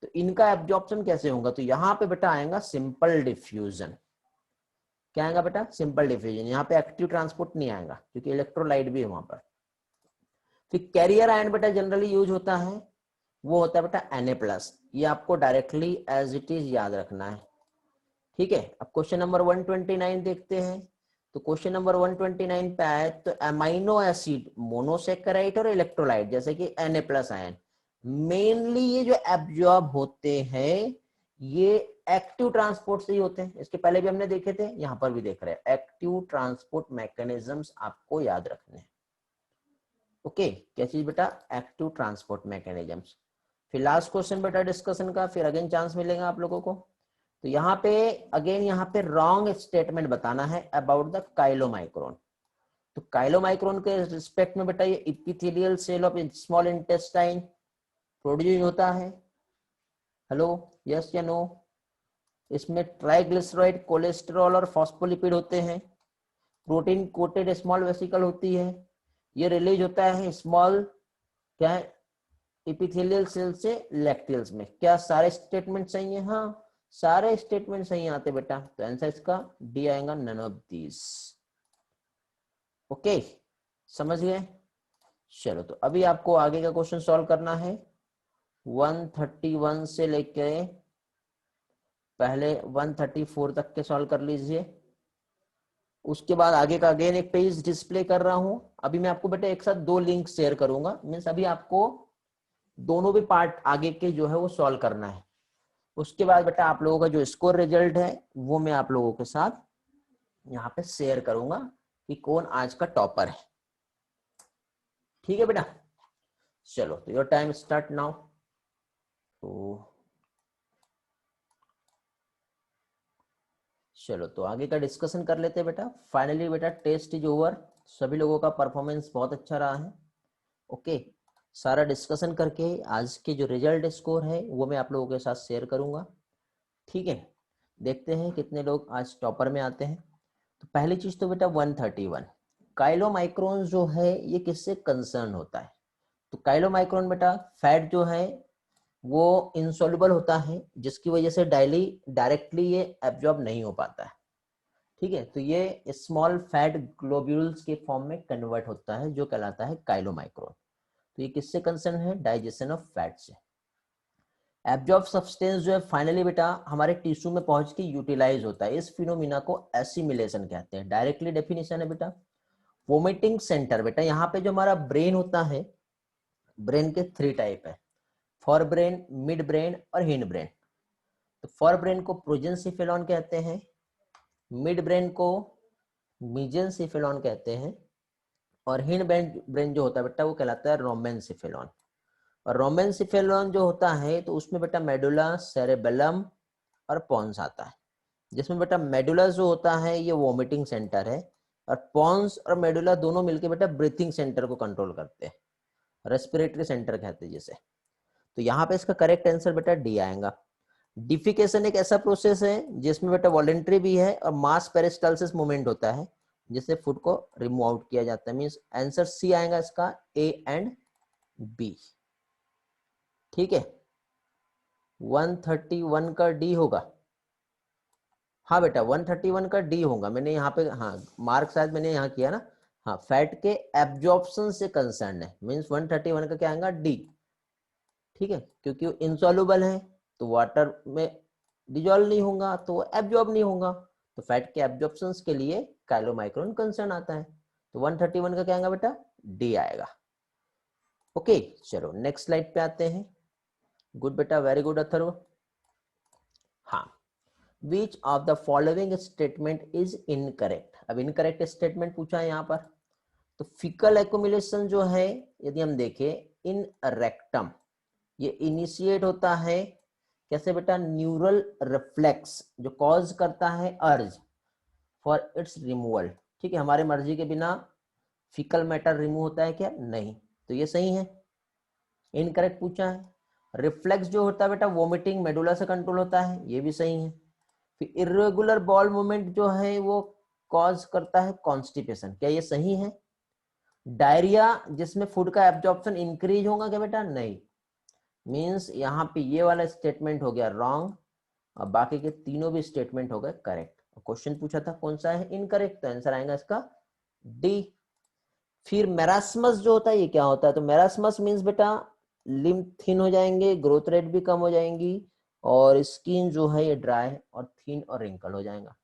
तो इनका एब्जॉर्प्शन कैसे होगा, तो यहाँ पे बेटा आएगा सिंपल डिफ्यूजन। क्या आएगा बेटा, सिंपल डिफ्यूजन। यहाँ पे एक्टिव ट्रांसपोर्ट नहीं आएगा क्योंकि इलेक्ट्रोलाइट भी है वहां पर। फिर कैरियर आयन बेटा जनरली यूज होता है, वो होता है बेटा Na+। ये आपको डायरेक्टली एज इट इज याद रखना है, ठीक है। अब क्वेश्चन नंबर 129 देखते हैं। तो क्वेश्चन नंबर 129 पे आए तो अमाइनो एसिड, मोनोसेक्राइड और इलेक्ट्रोलाइट जैसे कि Na+ आयन, मेनली ये जो एब्जॉर्ब होते हैं ये एक्टिव ट्रांसपोर्ट से ही होते हैं। इसके पहले भी हमने देखे थे, यहां पर भी देख रहे हैं। एक्टिव ट्रांसपोर्ट मैकेनिज्म्स आपको याद रखने हैं, ओके। क्या चीज बेटा, एक्टिव ट्रांसपोर्ट मैकेनिज्म्स। फिर लास्ट क्वेश्चन बेटा डिस्कशन का, फिर अगेन चांस मिलेगा आप लोगों को। तो यहाँ पे अगेन यहाँ पे रॉन्ग स्टेटमेंट बताना है अबाउट द काइलोमाइक्रोन। तो काइलोमाइक्रोन के रिस्पेक्ट में बेटा ये epithelial cell of small intestine produce होता है। Hello, yes or no. इसमें ट्राइग्लिसराइड, कोलेस्ट्रॉल और फॉस्फोलिपिड होते हैं। प्रोटीन कोटेड स्मॉल वेसिकल होती है। ये रिलीज होता है स्मॉल क्या है, इपिथेलियल सेल से लैक्टियल्स में। क्या सारे स्टेटमेंट सही है? हाँ, सारे स्टेटमेंट सही आते बेटा। तो आंसर इसका डी आएगा, नन ऑफ दीज। ओके, समझ गए। चलो, तो अभी आपको आगे का क्वेश्चन सॉल्व करना है। 131 से लेके पहले 134 तक के सॉल्व कर लीजिए। उसके बाद आगे का अगेन एक पेज डिस्प्ले कर रहा हूं। अभी मैं आपको बेटा एक साथ दो लिंक शेयर करूंगा, मीन्स अभी आपको दोनों भी पार्ट आगे के जो है वो सॉल्व करना है। उसके बाद बेटा आप लोगों का जो स्कोर रिजल्ट है वो मैं आप लोगों के साथ यहाँ पे शेयर करूंगा कि कौन आज का टॉपर है, ठीक है बेटा। चलो, तो योर टाइम स्टार्ट नाउ। तो चलो, तो आगे का डिस्कशन कर लेते हैं बेटा। फाइनली बेटा टेस्ट इज ओवर। सभी लोगों का परफॉर्मेंस बहुत अच्छा रहा है, ओके। सारा डिस्कशन करके आज के जो रिजल्ट स्कोर है वो मैं आप लोगों के साथ शेयर करूंगा, ठीक है। देखते हैं कितने लोग आज टॉपर में आते हैं। तो पहली चीज तो बेटा 131 काइलोमाइक्रोन जो है ये किससे कंसर्न होता है। तो काइलोमाइक्रोन बेटा फैट जो है वो इंसॉल्युबल होता है, जिसकी वजह से डायरेक्टली ये एब्जॉर्ब नहीं हो पाता है, ठीक है। तो ये स्मॉल फैट ग्लोब्यूल्स के फॉर्म में कन्वर्ट होता है जो कहलाता है काइलोमाइक्रोन। तो ये किससे कंसर्न है, डाइजेशन ऑफ फैट से। एब्जॉर्ब सब्सटेंस जो है फाइनली बेटा हमारे टिश्यू में पहुंच के यूटिलाइज होता है। इस फिनोमिना को एसिमिलेशन कहते हैं। डायरेक्टली डेफिनेशन है बेटा, वोमिटिंग सेंटर। बेटा यहाँ पे जो हमारा ब्रेन होता है, ब्रेन के 3 टाइप है, फॉर ब्रेन, मिड ब्रेन और हिंड ब्रेन। तो फॉर ब्रेन को प्रोजेंसिफेलॉन कहते हैं, मिड ब्रेन को मीजेंसिफेलॉन कहते हैं, और हिंड ब्रेन जो होता है बेटा वो कहलाता है रोमेंसिफेलॉन। और रोमेंसिफेलॉन जो होता है तो उसमें बेटा मेडुला, सेरेबेलम और पॉन्स आता है। जिसमें बेटा मेडुला जो होता है ये वोमिटिंग सेंटर है, और पॉन्स और मेडुला दोनों मिलकर बेटा ब्रीथिंग सेंटर को कंट्रोल करते हैं, रेस्पिरेटरी सेंटर कहते हैं जिसे। तो यहाँ पे इसका करेक्ट आंसर बेटा डी आएगा। डिफिकेशन एक ऐसा प्रोसेस है जिसमें बेटा वॉलेंट्री भी है और मास पेरिस्टालसिस मूवमेंट होता है जिससे फूड को रिमूव आउट किया जाता है। मींस आंसर सी आएगा इसका, ए एंड बी, ठीक है। 131 का डी होगा, हाँ बेटा 131 का डी होगा। मैंने यहाँ पे हाँ मार्क शायद मैंने यहाँ किया ना, हाँ फैट के एब्जॉर्प्शन से कंसर्न है, मींस 131 का क्या आएगा, डी, ठीक है। क्योंकि वो इनसॉल्युबल है तो वाटर में डिजोल्व नहीं होगा तो एब्जॉर्ब नहीं होगा, तो फैट के एब्जॉर्प्शन के लिए काइलोमाइक्रोन कंसर्न आता है। तो 131 का क्या आएगा बेटा, डी आएगा, ओके। चलो नेक्स्ट स्लाइड पे आते हैं। गुड बेटा, वेरी गुड अथर्व। हाँ, which of the following statement is incorrect. अब इनकरेक्ट स्टेटमेंट पूछा है यहाँ पर। तो फिकल एक्युमुलेशन जो है यदि हम देखें इन रेक्टम, ये इनिशिएट होता है कैसे बेटा, न्यूरल रिफ्लेक्स जो कॉज करता है अर्ज फॉर इट्स रिमूवल, ठीक है, हमारे मर्जी के बिना फीकल मैटर रिमूव होता है क्या? नहीं, तो ये सही है। इनकरेक्ट पूछा है। रिफ्लेक्स जो होता है बेटा वोमिटिंग मेडुला से कंट्रोल होता है, ये भी सही है। फिर इरेगुलर बॉल मूवमेंट जो है वो कॉज करता है कॉन्स्टिपेशन, क्या ये सही है? डायरिया जिसमें फूड का एब्जॉर्प्शन इंक्रीज होगा क्या बेटा? नहीं, मींस यहाँ पे ये वाला स्टेटमेंट हो गया रॉन्ग और बाकी के तीनों भी स्टेटमेंट हो गए करेक्ट। क्वेश्चन पूछा था कौन सा है इनकरेक्ट, तो आंसर आएगा इसका डी। फिर मेरास्मस जो होता है ये क्या होता है? तो मेरास्मस मींस बेटा लिम्ब थिन हो जाएंगे, ग्रोथ रेट भी कम हो जाएंगी और स्किन जो है ये ड्राई और थिन और रिंकल हो जाएगा।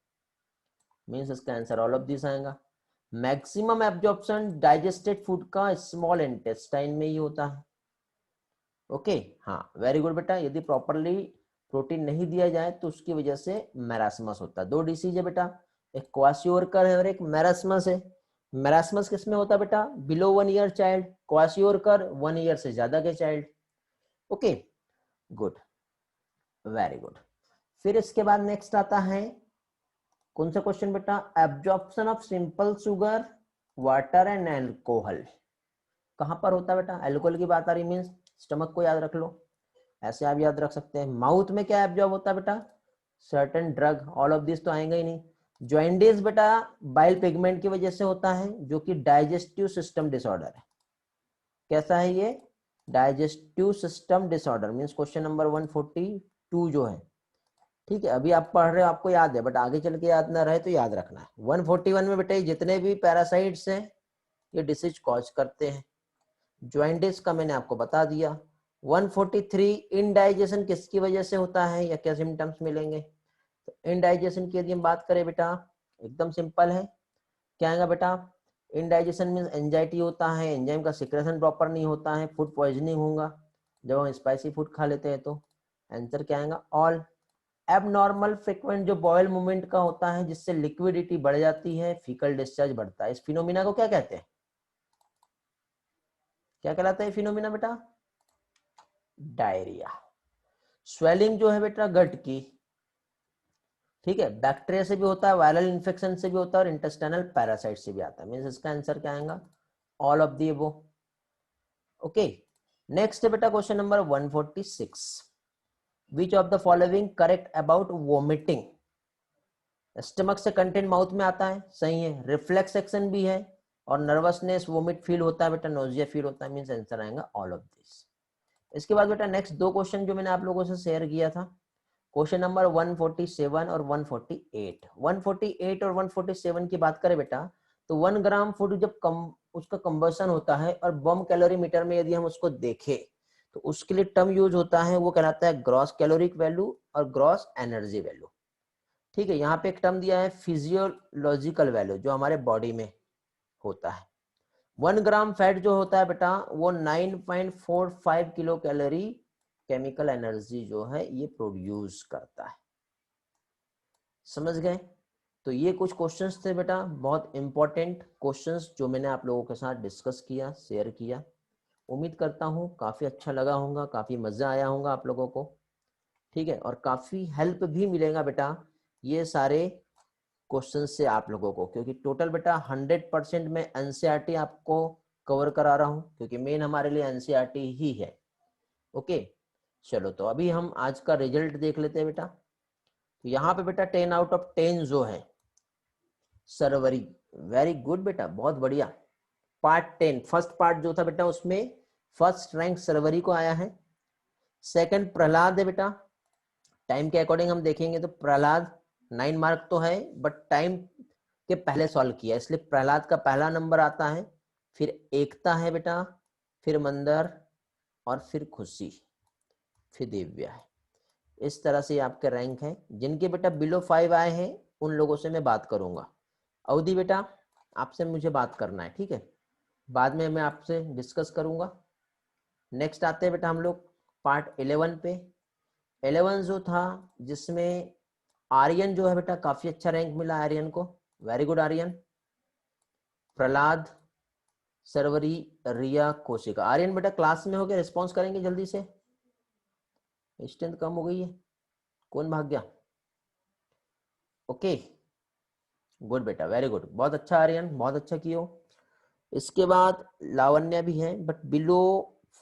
मींस इसका आंसर ऑल ऑफ दिस आएगा। मैक्सिमम एब्जॉर्प्शन डाइजेस्टेड फूड का स्मॉल इंटेस्टाइन में ही होता है। ओके हाँ, वेरी गुड बेटा। यदि प्रॉपरली प्रोटीन नहीं दिया जाए तो उसकी वजह से मैरास्मस होता है। दो डिसीज है बेटा, एक क्वाशियोरकर है और एक मैरास्मस है। मैरास्मस किसमें होता है बेटा? Below 1 year child, kwashiorkor 1 year से ज्यादा के child. Okay good, very good. फिर इसके बाद नेक्स्ट आता है कौन सा क्वेश्चन बेटा? Absorption of simple sugar, water and alcohol कहां पर होता है बेटा? एल्कोहल की बात आ रही, मीन्स स्टमक को याद रख लो, ऐसे आप याद रख सकते हैं। माउथ में क्या एब्जॉर्ब होता है बेटा? Certain drug, all of this तो आएंगे ही नहीं। जॉइंडिस बेटा बाइल पिगमेंट की वजह से होता है जो कि डाइजेस्टिव सिस्टम डिसऑर्डर है। कैसा है ये? Digestive system disorder, means question number 142 जो है, ठीक है अभी आप पढ़ रहे हो आपको याद है, बट आगे चल के याद ना रहे तो याद रखना है। 141 में बेटा जितने भी पैरासाइट्स हैं ये डिसीज कॉज करते हैं। ज्वाइंटिस का मैंने आपको बता दिया। 143 इनडाइजेशन किसकी वजह से होता है या क्या सिम्टम्स मिलेंगे? तो इनडाइजेशन की यदि हम बात करें बेटा एकदम सिंपल है, क्या आएगा बेटा? इनडाइजेशन मींस एंजाइटी होता है, एंजाइम का सिक्रेशन प्रॉपर नहीं होता है, फूड पॉइजनिंग होगा जब हम स्पाइसी फूड खा लेते हैं। तो आंसर क्या आएगा? ऑल। एबनॉर्मल फ्रीक्वेंट जो बॉयल मूवमेंट का होता है जिससे लिक्विडिटी बढ़ जाती है, फीकल डिस्चार्ज बढ़ता है, इस फिनोमिना को क्या कहते हैं? क्या कहलाता है फिनोमिना बेटा? डायरिया। स्वेलिंग जो है बेटा गट की, ठीक है, बैक्टीरिया से भी होता है, वायरल इन्फेक्शन से भी होता है और इंटेस्टाइनल पैरासाइट से भी आता है। मींस इसका आंसर क्या आएगा? All of the above. Okay next है बेटा question number 146। Which of the following correct about vomiting? Stomach से कंटेंट माउथ में आता है, सही है। रिफ्लेक्स एक्शन भी है और नर्वसनेस वोमिट फील होता है बेटा, नोजिया फील होता है, मींस आंसर आएगा ऑल ऑफ दिस। इसके बाद बेटा नेक्स्ट दो क्वेश्चन जो मैंने आप लोगों से शेयर किया था, क्वेश्चन नंबर 147 और 148। 148 और 147 की बात करें बेटा तो 1 ग्राम फूड जब उसका कंबशन होता है और बम कैलोरी मीटर में यदि हम उसको देखें तो उसके लिए टर्म यूज होता है, वो कहलाता है ग्रॉस कैलोरिक वैल्यू और ग्रॉस एनर्जी वैल्यू। ठीक है, यहाँ पे एक टर्म दिया है फिजियोलॉजिकल वैल्यू जो हमारे बॉडी में होता है। 1 ग्राम फैट जो होता है बेटा वो 9.45 किलो कैलोरी केमिकल एनर्जी जो है ये प्रोड्यूस करता है। समझ गए? तो ये कुछ क्वेश्चंस थे बेटा, बहुत इंपॉर्टेंट क्वेश्चंस जो मैंने आप लोगों के साथ डिस्कस किया, शेयर किया। उम्मीद करता हूँ काफी अच्छा लगा होगा, काफी मजा आया होगा आप लोगों को, ठीक है, और काफी हेल्प भी मिलेगा बेटा ये सारे क्वेश्चन से आप लोगों को, क्योंकि टोटल बेटा 100% में एनसीईआरटी आपको कवर करा रहा हूँ क्योंकि मेन हमारे लिए एनसीईआरटी ही है। ओके चलो, तो अभी हम आज का रिजल्ट देख लेते हैं बेटा। तो यहाँ पे बेटा 10 आउट ऑफ 10 जो है सरवरी, वेरी गुड बेटा, बहुत बढ़िया। पार्ट 10 फर्स्ट पार्ट जो था बेटा उसमें फर्स्ट रैंक सरवरी को आया है। सेकंड प्रहलाद है बेटा, टाइम के अकॉर्डिंग हम देखेंगे तो प्रहलाद 9 मार्क तो है बट टाइम के पहले सॉल्व किया इसलिए प्रहलाद का पहला नंबर आता है। फिर एकता है बेटा, फिर मंदर और फिर खुशी, फिर दिव्या है। इस तरह से आपके रैंक है। जिनके बेटा बिलो 5 आए हैं उन लोगों से मैं बात करूंगा। अवधि बेटा आपसे मुझे बात करना है, ठीक है, बाद में मैं आपसे डिस्कस करूंगा। नेक्स्ट आते हैं बेटा हम लोग पार्ट 11 पे। 11 जो था जिसमें आर्यन जो है बेटा काफी अच्छा रैंक मिला आर्यन को, वेरी गुड आर्यन। प्रहलाद, सरवरी, रिया, कोशिका। आर्यन बेटा क्लास में हो गया, रिस्पॉन्स करेंगे जल्दी से, स्ट्रेंथ कम हो गई है, कौन भाग गया? ओके गुड बेटा, वेरी गुड, बहुत अच्छा आर्यन, बहुत अच्छा कियो। इसके बाद लावण्या भी है बट बिलो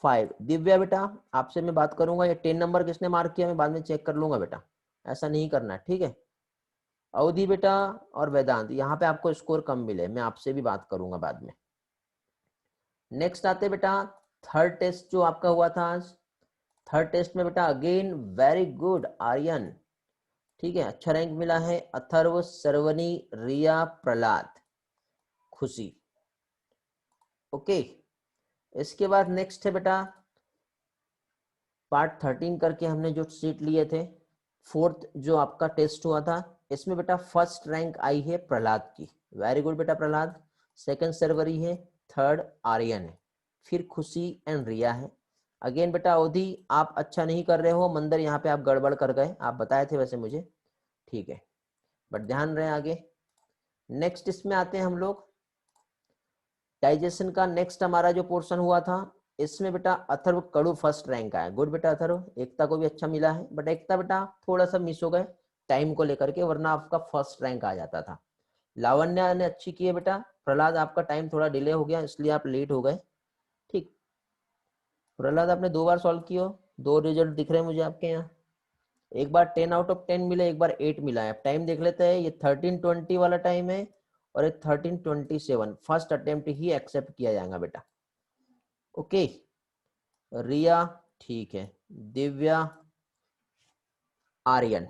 5। दिव्या बेटा आपसे मैं बात करूंगा, ये 10 नंबर किसने मार्क किया मैं बाद में चेक कर लूंगा बेटा, ऐसा नहीं करना है, ठीक है। अवधि बेटा और वेदांत, यहाँ पे आपको स्कोर कम मिले, मैं आपसे भी बात करूंगा बाद में। नेक्स्ट आते बेटा थर्ड टेस्ट जो आपका हुआ था आज। थर्ड टेस्ट में बेटा अगेन वेरी गुड आर्यन, ठीक है, अच्छा रैंक मिला है। अथर्व, सरवनी, रिया, प्रहलाद, खुशी, ओके। इसके बाद नेक्स्ट है बेटा पार्ट 13 करके हमने जो सीट लिए थे, फोर्थ जो आपका टेस्ट हुआ था, इसमें बेटा फर्स्ट रैंक आई है प्रहलाद की, वेरी गुड बेटा प्रहलाद। सेकंड सरवरी है, थर्ड आर्यन है, फिर खुशी एंड रिया है। अगेन बेटा अवधि आप अच्छा नहीं कर रहे हो, मंदिर यहाँ पे आप गड़बड़ कर गए, आप बताए थे वैसे मुझे, ठीक है, बट ध्यान रहे आगे। नेक्स्ट इसमें आते हैं हम लोग डाइजेशन का। नेक्स्ट हमारा जो पोर्शन हुआ था इसमें बेटा अथर्व कड़ू फर्स्ट रैंक आया, गुड बेटा अथर्व। एकता को भी अच्छा मिला है बट एकता बेटा थोड़ा सा मिस हो गए टाइम को लेकर के, वरना आपका फर्स्ट रैंक आ जाता था। लावण्या ने अच्छी की है बेटा। प्रहलाद आपका टाइम थोड़ा डिले हो गया इसलिए आप लेट हो गए, ठीक। प्रहलाद आपने 2 बार सॉल्व किया, 2 रिजल्ट दिख रहे हैं मुझे आपके यहाँ, एक बार 10 आउट ऑफ 10 मिला, एक बार 8 मिला है। टाइम देख लेते हैं, ये 13:20 वाला टाइम है और ये 13:27, फर्स्ट अटेम्प्ट ही एक्सेप्ट किया जाएगा बेटा, ओके। रिया ठीक है, दिव्या, आर्यन,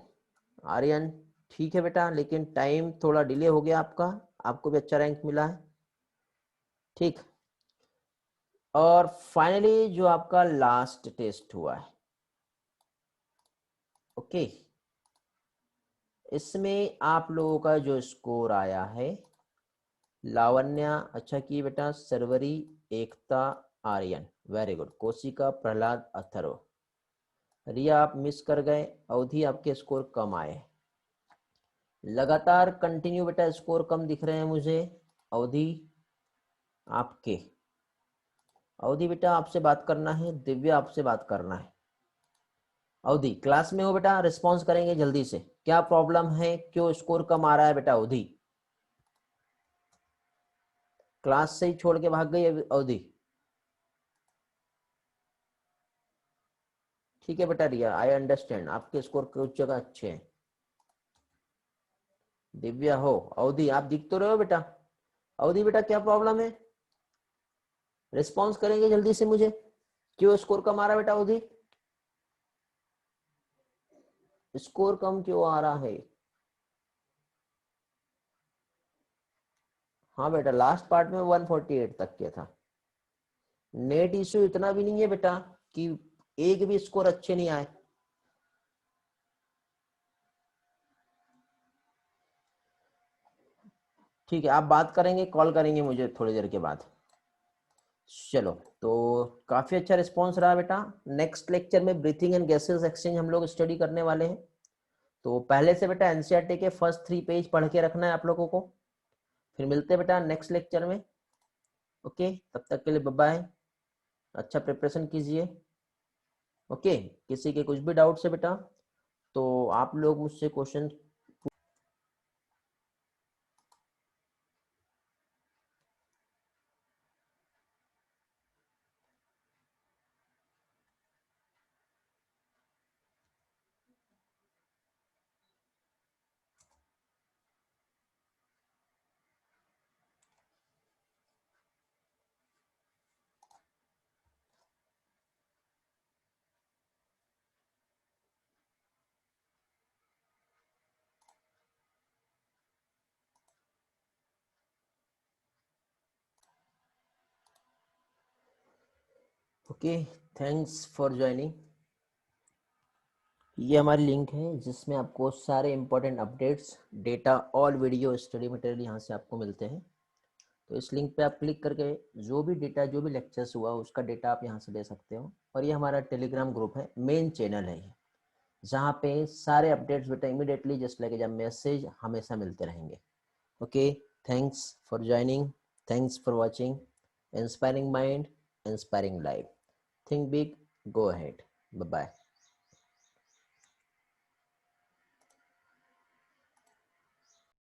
आर्यन ठीक है बेटा, लेकिन टाइम थोड़ा डिले हो गया आपका, आपको भी अच्छा रैंक मिला है, ठीक। और फाइनली जो आपका लास्ट टेस्ट हुआ है, ओके, इसमें आप लोगों का जो स्कोर आया है, लावण्या अच्छा की बेटा, सरवरी, एकता, आर्यन वेरी गुड, कोशिका, प्रहलाद, अथर्व, रिया आप मिस कर गए, अवधि आपके स्कोर कम आए। लगातार कंटिन्यू बेटा स्कोर कम दिख रहे हैं मुझे। अवधि आपके, अवधि बेटा आपसे बात करना है, दिव्या आपसे बात करना है। अवधि क्लास में हो बेटा, रिस्पॉन्स करेंगे जल्दी से, क्या प्रॉब्लम है, क्यों स्कोर कम आ रहा है बेटा अवधि? क्लास से ही छोड़ के भाग गई अवधि, ठीक है बेटा रिया आई अंडरस्टैंड, आपके स्कोर कुछ जगह अच्छे हैं। दिव्या हो, अवधि आप दिख तो रहे हो बेटा, अवधि बेटा क्या प्रॉब्लम है, रिस्पॉन्स करेंगे जल्दी से मुझे, क्यों स्कोर कम आ रहा है बेटा अवधि, स्कोर कम क्यों आ रहा है? हाँ बेटा लास्ट पार्ट में 148 तक के था। नेट इश्यू इतना भी नहीं है बेटा कि एक भी स्कोर अच्छे नहीं आए, ठीक है, आप बात करेंगे, कॉल करेंगे मुझे थोड़ी देर के बाद। चलो तो काफी अच्छा रिस्पॉन्स रहा बेटा। नेक्स्ट लेक्चर में ब्रीथिंग एंड गैसेस एक्सचेंज हम लोग स्टडी करने वाले हैं, तो पहले से बेटा एनसीईआरटी के फर्स्ट 3 पेज पढ़ के रखना है आप लोगों को। फिर मिलते हैं बेटा नेक्स्ट लेक्चर में, ओके, तब तक के लिए बाय बाय, अच्छा प्रिपरेशन कीजिए, ओके। किसी के कुछ भी डाउट्स है बेटा तो आप लोग मुझसे question okay, thanks for joining. ये हमारी लिंक है जिसमें आपको सारे important updates, data, all video study material यहाँ से आपको मिलते हैं। तो इस लिंक पे आप क्लिक करके जो भी डेटा, जो भी लेक्चर्स हुआ उसका डेटा आप यहाँ से ले सकते हो। और ये हमारा टेलीग्राम ग्रुप है, मेन चैनल है ये, जहाँ पे सारे अपडेट्स बेटा इमीडिएटली जस्ट लाइक जब मैसेज हमेशा मिलते रहेंगे, okay. Thanks for joining, thanks for watching. Inspiring mind, inspiring life, think big, go ahead, bye bye.